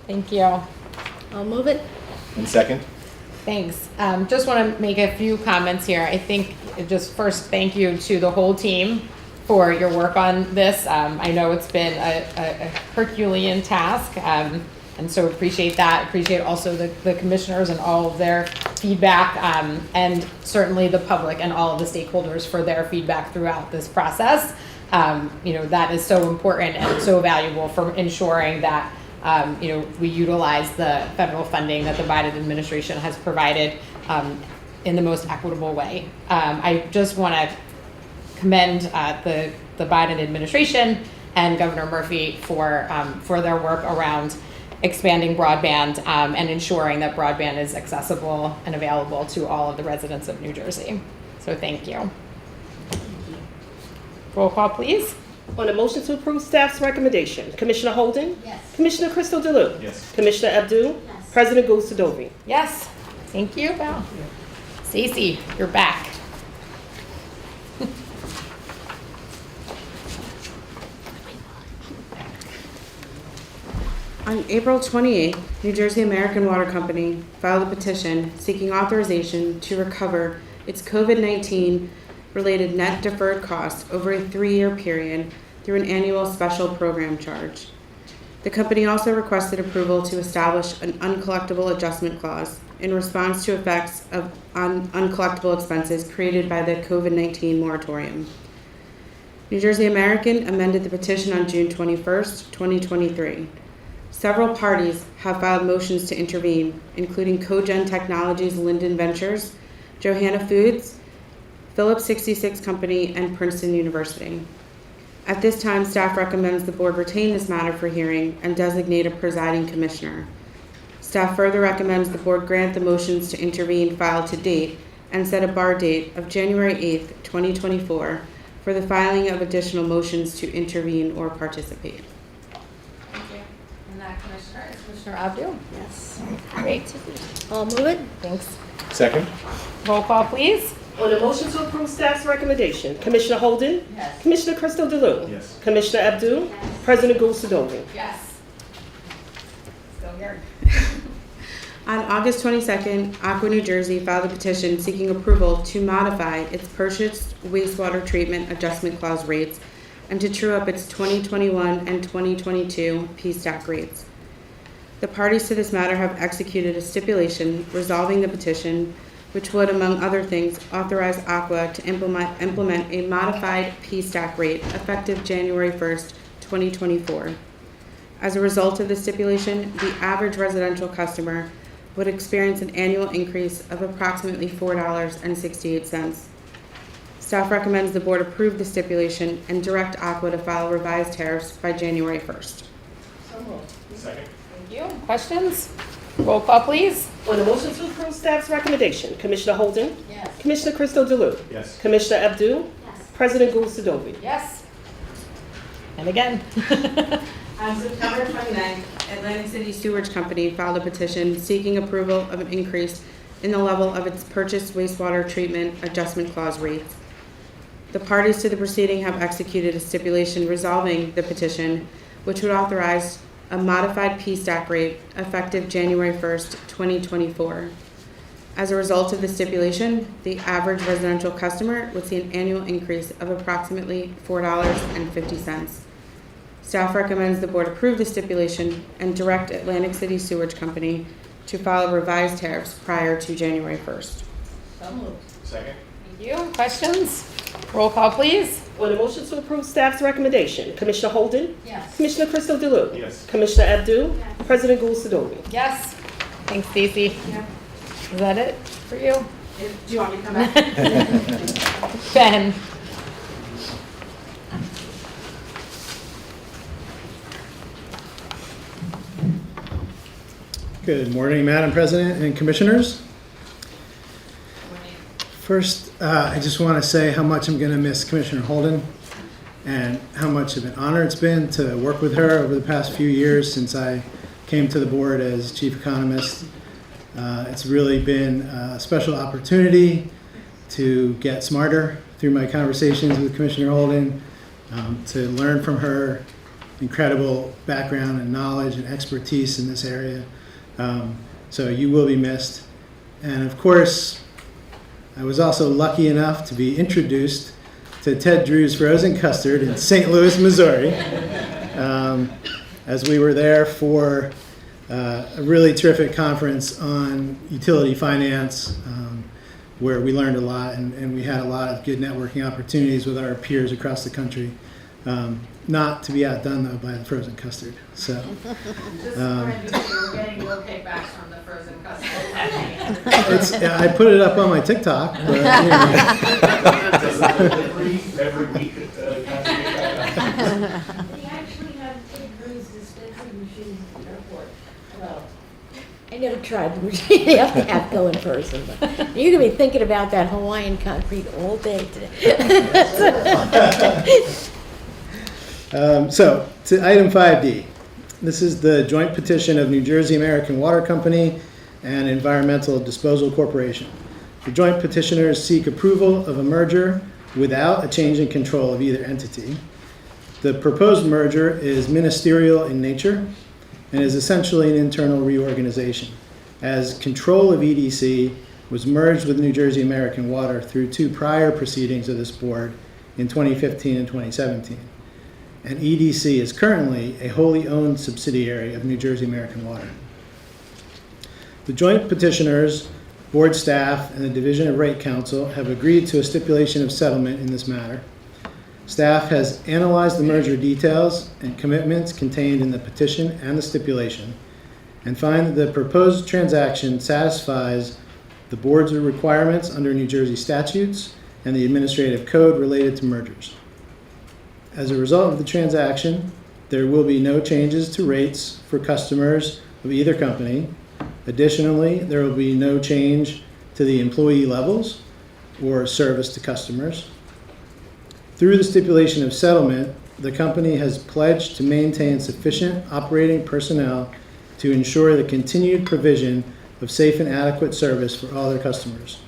Thank you. I'll move it. And second? Thanks. Just want to make a few comments here. I think just first, thank you to the whole team for your work on this. I know it's been a Herculean task, and so appreciate that. Appreciate also the commissioners and all of their feedback, and certainly the public and all of the stakeholders for their feedback throughout this process. That is so important and so valuable for ensuring that we utilize the federal funding that the Biden administration has provided in the most equitable way. I just want to commend the Biden administration and Governor Murphy for their work around expanding broadband and ensuring that broadband is accessible and available to all of the residents of New Jersey. So thank you. Roll call, please. On a motion to approve staff's recommendation, Commissioner Holden? Yes. Commissioner Crystal Delue? Yes. Commissioner Abdul? Yes. President Gulsadovy? Yes, thank you, Val. Stacy, you're back. On April 28th, New Jersey American Water Company filed a petition seeking authorization to recover its COVID-19 related net deferred costs over a 3-year period through an annual special program charge. The company also requested approval to establish an uncollectible adjustment clause in response to effects of uncollectible expenses created by the COVID-19 moratorium. New Jersey American amended the petition on June 21st, 2023. Several parties have filed motions to intervene, including Cogen Technologies Linden Ventures, Johanna Foods, Phillips 66 Company, and Princeton University. At this time, staff recommends the board retain this matter for hearing and designate a presiding commissioner. Staff further recommends the board grant the motions to intervene filed to date and set a bar date of January 8th, 2024 for the filing of additional motions to intervene or participate. Thank you. And that Commissioner is Commissioner Abdul. Yes. Great, I'll move it. thanks. Second? Roll call, please. On a motion to approve staff's recommendation, Commissioner Holden? Yes. Commissioner Crystal Delue? Yes. Commissioner Abdul? President Gulsadovy? Yes. Still here. On August 22nd, Aqua New Jersey filed a petition seeking approval to modify its purchased wastewater treatment adjustment clause rates and to true up its 2021 and 2022 P-stack rates. The parties to this matter have executed a stipulation resolving the petition, which would, among other things, authorize Aqua to implement a modified P-stack rate effective January 1st, 2024. As a result of the stipulation, the average residential customer would experience an annual increase of approximately $4.68. Staff recommends the board approve the stipulation and direct Aqua to file revised tariffs by January 1st. So moved. Second? Thank you. Questions? Roll call, please. On a motion to approve staff's recommendation, Commissioner Holden? Yes. Commissioner Crystal Delue? Yes. Commissioner Abdul? Yes. President Gulsadovy? Yes. And again. On September 29th, Atlantic City Sewage Company filed a petition seeking approval of an increase in the level of its purchased wastewater treatment adjustment clause rates. The parties to the proceeding have executed a stipulation resolving the petition, which would authorize a modified P-stack rate effective January 1st, 2024. As a result of the stipulation, the average residential customer would see an annual increase of approximately $4.50. Staff recommends the board approve the stipulation and direct Atlantic City Sewage Company to file revised tariffs prior to January 1st. So moved. Second? Thank you. Questions? Roll call, please. On a motion to approve staff's recommendation, Commissioner Holden? Yes. Commissioner Crystal Delue? Yes. Commissioner Abdul? President Gulsadovy? Yes. Thanks, Stacy. Yeah. Is that it for you? Do you want me to come back? Ben? Good morning, Madam President and Commissioners. First, I just want to say how much I'm going to miss Commissioner Holden and how much of an honor it's been to work with her over the past few years since I came to the board as chief economist. It's really been a special opportunity to get smarter through my conversations with Commissioner Holden, to learn from her incredible background and knowledge and expertise in this area. So you will be missed. And of course, I was also lucky enough to be introduced to Ted Drew's Frozen Custard in St. Louis, Missouri, as we were there for a really terrific conference on utility finance, where we learned a lot and we had a lot of good networking opportunities with our peers across the country. Not to be outdone, though, by the frozen custard. So, Just we're getting no kickbacks from the frozen custard. I put it up on my TikTok. But, you know. Every week. We actually have Ted Drew's dispensing machines at the airport. Well, I never tried the machine. You have to have go in person. But you're going to be thinking about that Hawaiian concrete all day today. So, to item 5D. This is the joint petition of New Jersey American Water Company and Environmental Disposal Corporation. The joint petitioners seek approval of a merger without a change in control of either entity. The proposed merger is ministerial in nature and is essentially an internal reorganization, as control of EDC was merged with New Jersey American Water through 2 prior proceedings of this board in 2015 and 2017. And EDC is currently a wholly owned subsidiary of New Jersey American Water. The joint petitioners, board staff, and the Division of Rate Counsel have agreed to a stipulation of settlement in this matter. Staff has analyzed the merger details and commitments contained in the petition and the stipulation, and find that the proposed transaction satisfies the board's requirements under New Jersey statutes and the administrative code related to mergers. As a result of the transaction, there will be no changes to rates for customers of either company. Additionally, there will be no change to the employee levels or service to customers. Through the stipulation of settlement, the company has pledged to maintain sufficient operating personnel to ensure the continued provision of safe and adequate service for all their customers.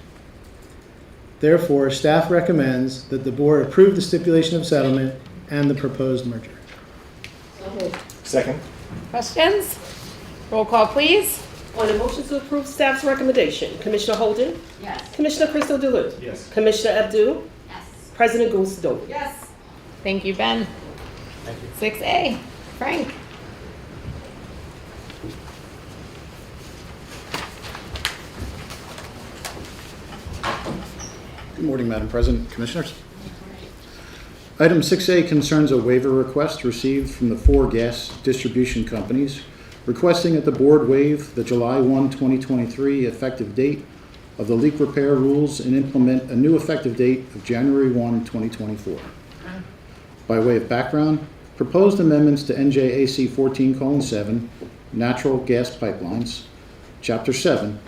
Therefore, staff recommends that the board approve the stipulation of settlement and the proposed merger. Second. Questions? Roll call, please. On the motion to approve staff's recommendation, Commissioner Holden? Yes. Commissioner Crystal Delue? Yes. Commissioner Abdul? Yes. President Goulsdorf? Yes. Thank you, Ben. 6A, Frank. Good morning, Madam President, Commissioners. Item 6A concerns a waiver request received from the 4 gas distribution companies requesting that the board waive the July 1, 2023 effective date of the leak repair rules and implement a new effective date of January 1, 2024. By way of background, proposed amendments to NJAC 14:7, Natural Gas Pipelines, Chapter 7,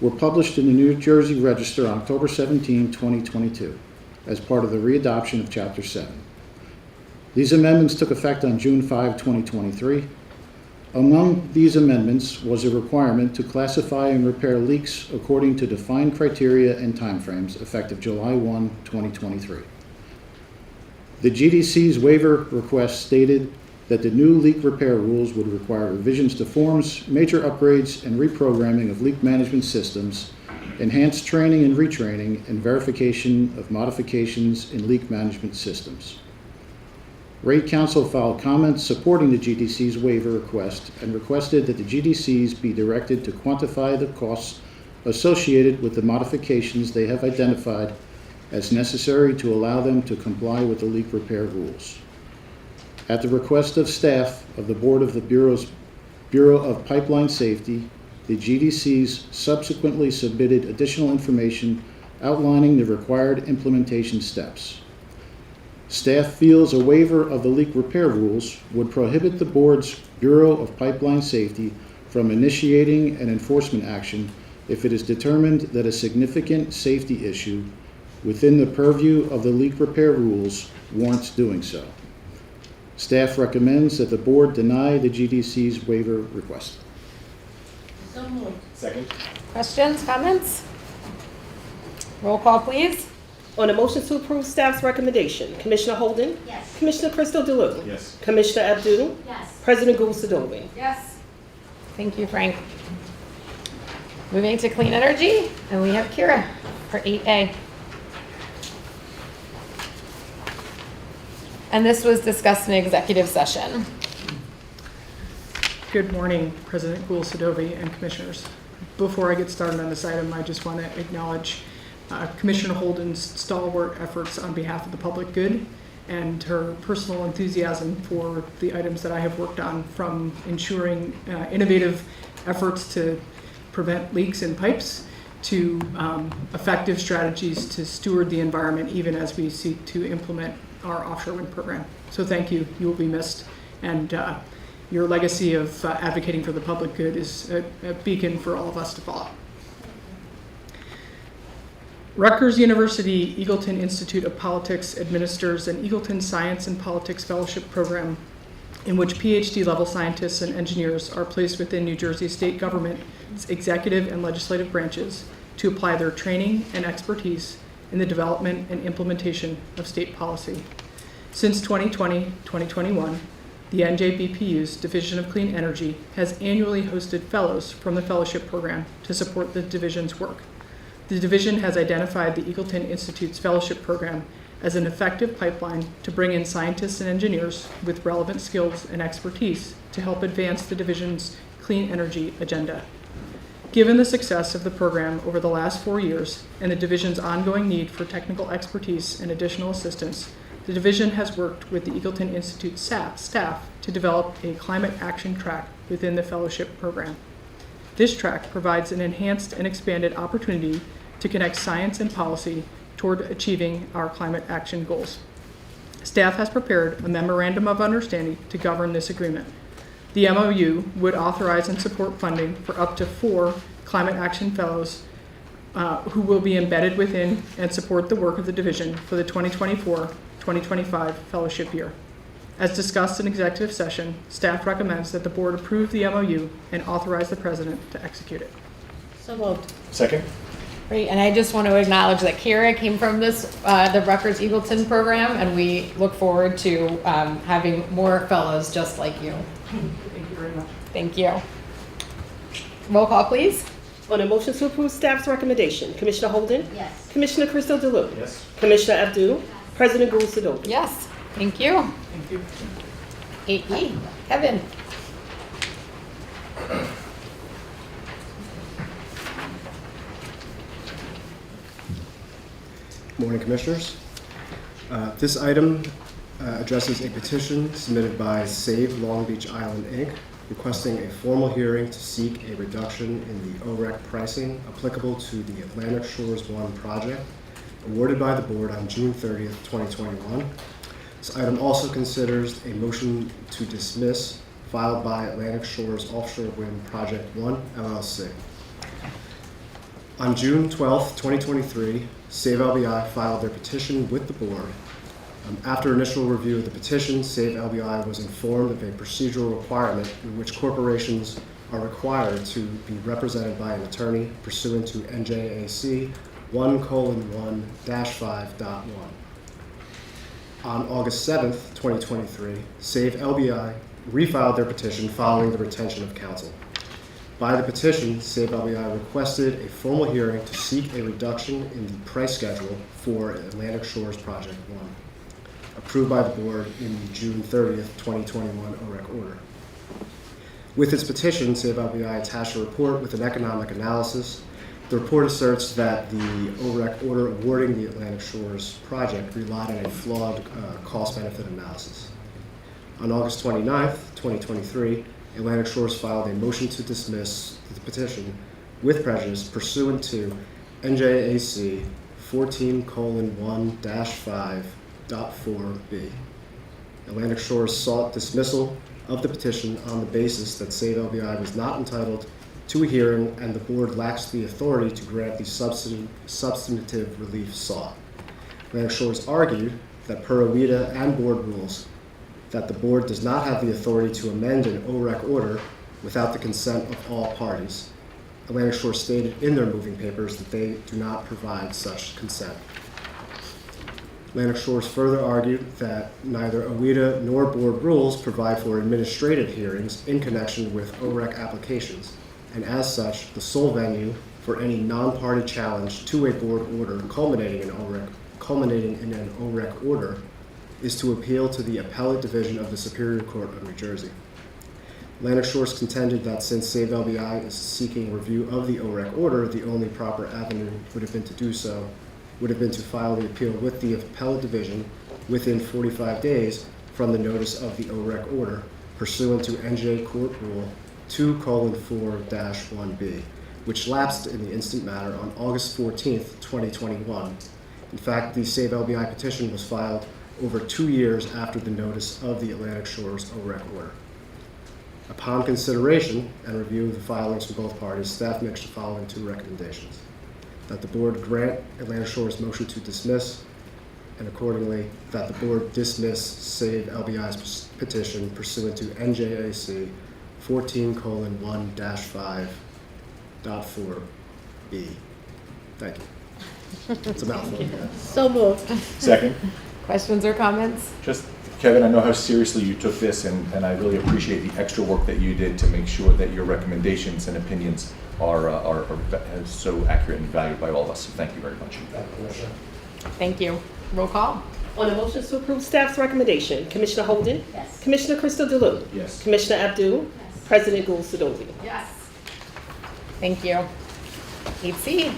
were published in the New Jersey Register on October 17, 2022, as part of the readoption of Chapter 7. These amendments took effect on June 5, 2023. Among these amendments was a requirement to classify and repair leaks according to defined criteria and timeframes effective July 1, 2023. The GDC's waiver request stated that the new leak repair rules would require revisions to forms, major upgrades, and reprogramming of leak management systems, enhanced training and retraining, and verification of modifications in leak management systems. Rate Counsel filed comments supporting the GDC's waiver request and requested that the GDCs be directed to quantify the costs associated with the modifications they have identified as necessary to allow them to comply with the leak repair rules. At the request of staff of the Board of the Bureau of Pipeline Safety, the GDCs subsequently submitted additional information outlining the required implementation steps. Staff feels a waiver of the leak repair rules would prohibit the Board's Bureau of Pipeline Safety from initiating an enforcement action if it is determined that a significant safety issue within the purview of the leak repair rules warrants doing so. Staff recommends that the Board deny the GDC's waiver request. So moved. Second. Questions, comments? Roll call, please. On the motion to approve staff's recommendation, Commissioner Holden? Yes. Commissioner Crystal Delue? Yes. Commissioner Abdul? Yes. President Goulsdorf? Yes. Thank you, Frank. Moving to clean energy, and we have Kira for 8A. And this was discussed in executive session. Good morning, President Goulsdorf and Commissioners. Before I get started on this item, I just want to acknowledge Commissioner Holden's stalwart efforts on behalf of the public good and her personal enthusiasm for the items that I have worked on, from ensuring innovative efforts to prevent leaks in pipes to effective strategies to steward the environment even as we seek to implement our offshore wind program. So thank you. You will be missed. And your legacy of advocating for the public good is a beacon for all of us to follow. Rutgers University Eagleton Institute of Politics administers an Eagleton Science and Politics Fellowship Program in which PhD level scientists and engineers are placed within New Jersey state government's executive and legislative branches to apply their training and expertise in the development and implementation of state policy. Since 2020-2021, the NJBPU's Division of Clean Energy has annually hosted fellows from the fellowship program to support the division's work. The division has identified the Eagleton Institute's fellowship program as an effective pipeline to bring in scientists and engineers with relevant skills and expertise to help advance the division's clean energy agenda. Given the success of the program over the last 4 years and the division's ongoing need for technical expertise and additional assistance, the division has worked with the Eagleton Institute staff to develop a climate action track within the fellowship program. This track provides an enhanced and expanded opportunity to connect science and policy toward achieving our climate action goals. Staff has prepared a memorandum of understanding to govern this agreement. The MOU would authorize and support funding for up to 4 climate action fellows who will be embedded within and support the work of the division for the 2024-2025 fellowship year. As discussed in executive session, staff recommends that the board approve the MOU and authorize the president to execute it. So moved. Second? Great, and I just want to acknowledge that Kara came from this, the Rutgers Eagleton program, and we look forward to having more fellows just like you. Thank you very much. Thank you. Roll call, please. On a motion to approve staff's recommendation, Commissioner Holden? Yes. Commissioner Crystal Delou? Yes. Commissioner Abdul? President Goul-Sidoti? Yes, thank you. Thank you. 8E, Kevin. Morning, Commissioners. This item addresses a petition submitted by Save Long Beach Island, Inc., requesting a formal hearing to seek a reduction in the OREC pricing applicable to the Atlantic Shores 1 project awarded by the board on June 30th, 2021. This item also considers a motion to dismiss filed by Atlantic Shores Offshore Wind Project 1, LLC. On June 12th, 2023, Save LBI filed their petition with the board. After initial review of the petition, Save LBI was informed of a procedural requirement in which corporations are required to be represented by an attorney pursuant to NJAC 1:1-5.1. On August 7th, 2023, Save LBI refiled their petition following the retention of counsel. By the petition, Save LBI requested a formal hearing to seek a reduction in the price schedule for Atlantic Shores Project 1, approved by the board in the June 30th, 2021 OREC order. With its petition, Save LBI attached a report with an economic analysis. The report asserts that the OREC order awarding the Atlantic Shores project relied on a flawed cost-benefit analysis. On August 29th, 2023, Atlantic Shores filed a motion to dismiss the petition with prejudice pursuant to NJAC 14:1-5.4b. Atlantic Shores sought dismissal of the petition on the basis that Save LBI was not entitled to a hearing and the board lacks the authority to grant the substantive relief sought. Atlantic Shores argued that per OEDA and board rules, that the board does not have the authority to amend an OREC order without the consent of all parties. Atlantic Shores stated in their moving papers that they do not provide such consent. Atlantic Shores further argued that neither OEDA nor board rules provide for administrative hearings in connection with OREC applications, and as such, the sole venue for any non-party challenge to a board order culminating in an OREC order is to appeal to the Appellate Division of the Superior Court of New Jersey. Atlantic Shores contended that since Save LBI is seeking review of the OREC order, the only proper avenue would have been to file the appeal with the Appellate Division within 45 days from the notice of the OREC order pursuant to NJ Court Rule 2:4-1b, which lapsed in the instant matter on August 14th, 2021. In fact, the Save LBI petition was filed over 2 years after the notice of the Atlantic Shores OREC order. Upon consideration and review of the filings from both parties, staff makes the following 2 recommendations. that the board grant Atlantic Shores motion to dismiss, and accordingly, that the board dismiss save LBI's petition pursuant to NJAC 14:1-5.4B. Thank you. It's a mouthful. So moved. Second. Questions or comments? Just, Kevin, I know how seriously you took this, and I really appreciate the extra work that you did to make sure that your recommendations and opinions are so accurate and valued by all of us. So thank you very much. Thank you. Roll call. On the motion to approve staff's recommendation, Commissioner Holden? Yes. Commissioner Crystal Delue? Yes. Commissioner Abdul? Yes. President Gould Sidoti? Yes. Thank you. 8C.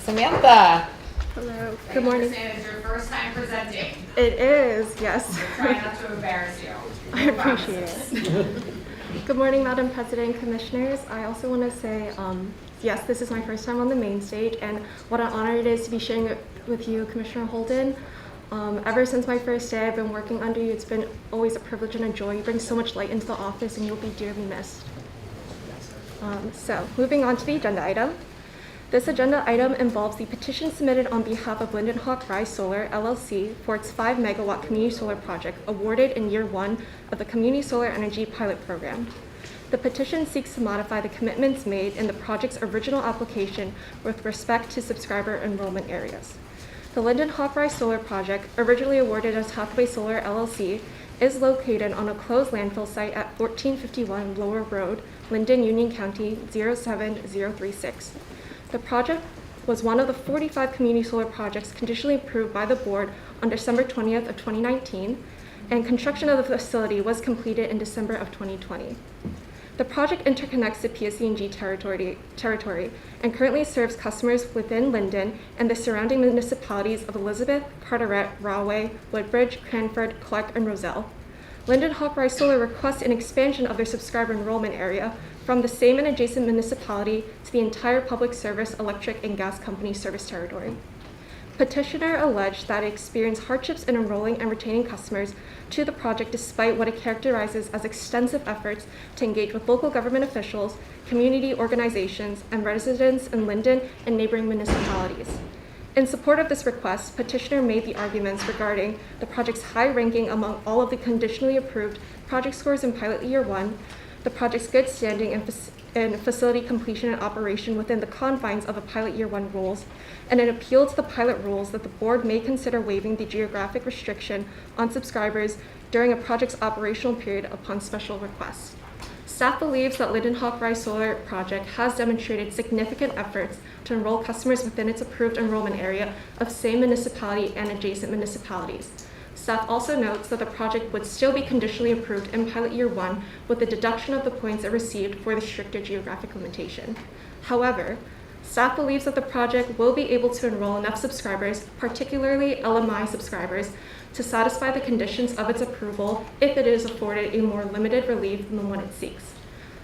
Samantha. Hello, I good morning. understand it's your first time presenting. It is, yes. Try not to embarrass you. I appreciate it. Good morning, Madam President, Commissioners. I also want to say, yes, this is my first time on the main stage, and what an honor it is to be sharing it with you, Commissioner Holden. Ever since my first day, I've been working under you. It's been always a privilege and a joy. You bring so much light into the office, and you'll be dearly missed. So, moving on to the agenda item. This agenda item involves the petition submitted on behalf of Linden Hawk Rise Solar, LLC, for its 5 megawatt community solar project awarded in year 1 of the Community Solar Energy Pilot Program. The petition seeks to modify the commitments made in the project's original application with respect to subscriber enrollment areas. The Linden Hawk Rise Solar project, originally awarded as Hathaway Solar, LLC, is located on a closed landfill site at 1451 Lower Road, Linden, Union County, 07036. The project was one of the 45 community solar projects conditionally approved by the board on December 20th of 2019, and construction of the facility was completed in December of 2020. The project interconnects the PSE&G territory and currently serves customers within Linden and the surrounding municipalities of Elizabeth, Carteret, Rahway, Woodbridge, Cranford, Clark, and Roselle. Linden Hawk Rise Solar requests an expansion of their subscriber enrollment area from the same and adjacent municipality to the entire public service, electric, and gas company service territory. Petitioner alleged that it experienced hardships in enrolling and retaining customers to the project despite what it characterizes as extensive efforts to engage with local government officials, community organizations, and residents in Linden and neighboring municipalities. In support of this request, petitioner made the arguments regarding the project's high ranking among all of the conditionally approved project scores in pilot year 1, the project's good standing and facility completion and operation within the confines of the pilot year 1 rules, and an appeal to the pilot rules that the board may consider waiving the geographic restriction on subscribers during a project's operational period upon special request. Staff believes that Linden Hawk Rise Solar project has demonstrated significant efforts to enroll customers within its approved enrollment area of same municipality and adjacent municipalities. Staff also notes that the project would still be conditionally approved in pilot year 1 with the deduction of the points it received for the stricter geographic limitation. However, staff believes that the project will be able to enroll enough subscribers, particularly LMI subscribers, to satisfy the conditions of its approval if it is afforded a more limited relief than the one it seeks.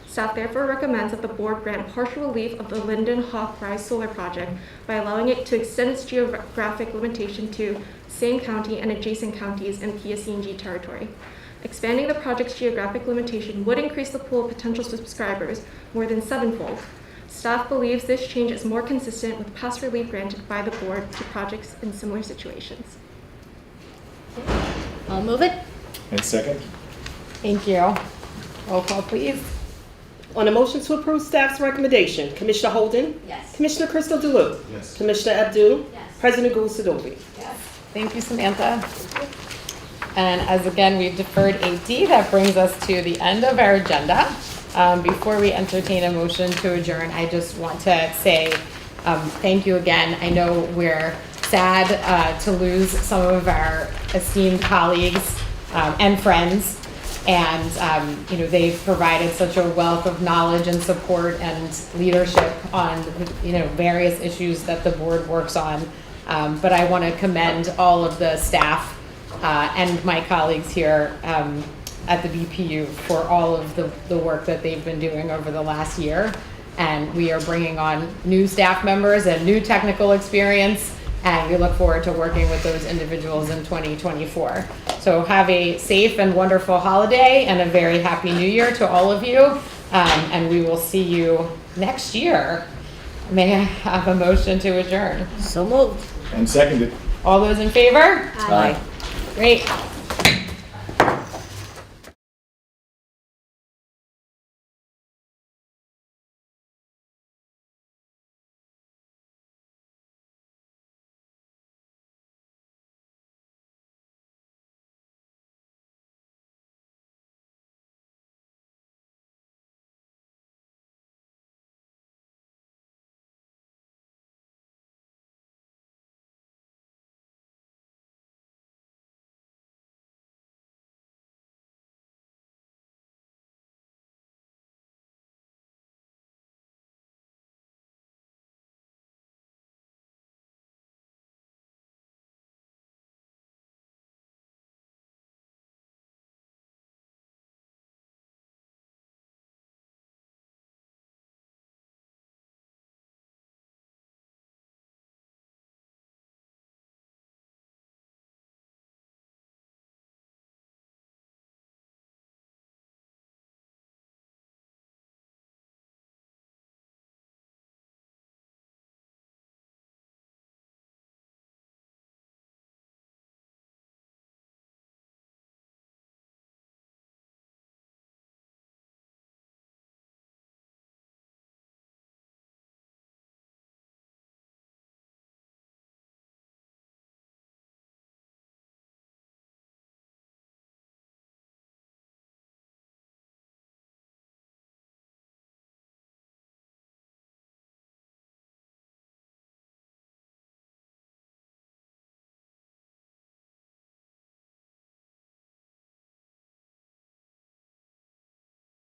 Staff therefore recommends that the board grant partial relief of the Linden Hawk Rise Solar project by allowing it to extend its geographic limitation to same county and adjacent counties in PSE&G territory. Expanding the project's geographic limitation would increase the pool of potential subscribers more than 7-fold. Staff believes this change is more consistent with past relief granted by the board to projects in similar situations. I'll move it. And second? Thank you. Roll call, please. On the motion to approve staff's recommendation, Commissioner Holden? Yes. Commissioner Crystal Delue? Yes. Commissioner Abdul? Yes. President Gould Sidoti? Yes. Thank you, Samantha. And as again, we've deferred 8D, that brings us to the end of our agenda. Before we entertain a motion to adjourn, I just want to say thank you again. I know we're sad to lose some of our esteemed colleagues and friends. And they've provided such a wealth of knowledge and support and leadership on various issues that the board works on. But I want to commend all of the staff and my colleagues here at the BPU for all of the work that they've been doing over the last year. And we are bringing on new staff members and new technical experience, and we look forward to working with those individuals in 2024. So have a safe and wonderful holiday and a very happy new year to all of you. And we will see you next year. May I have a motion to adjourn? So moved. And seconded. All those in favor? Aye. Great.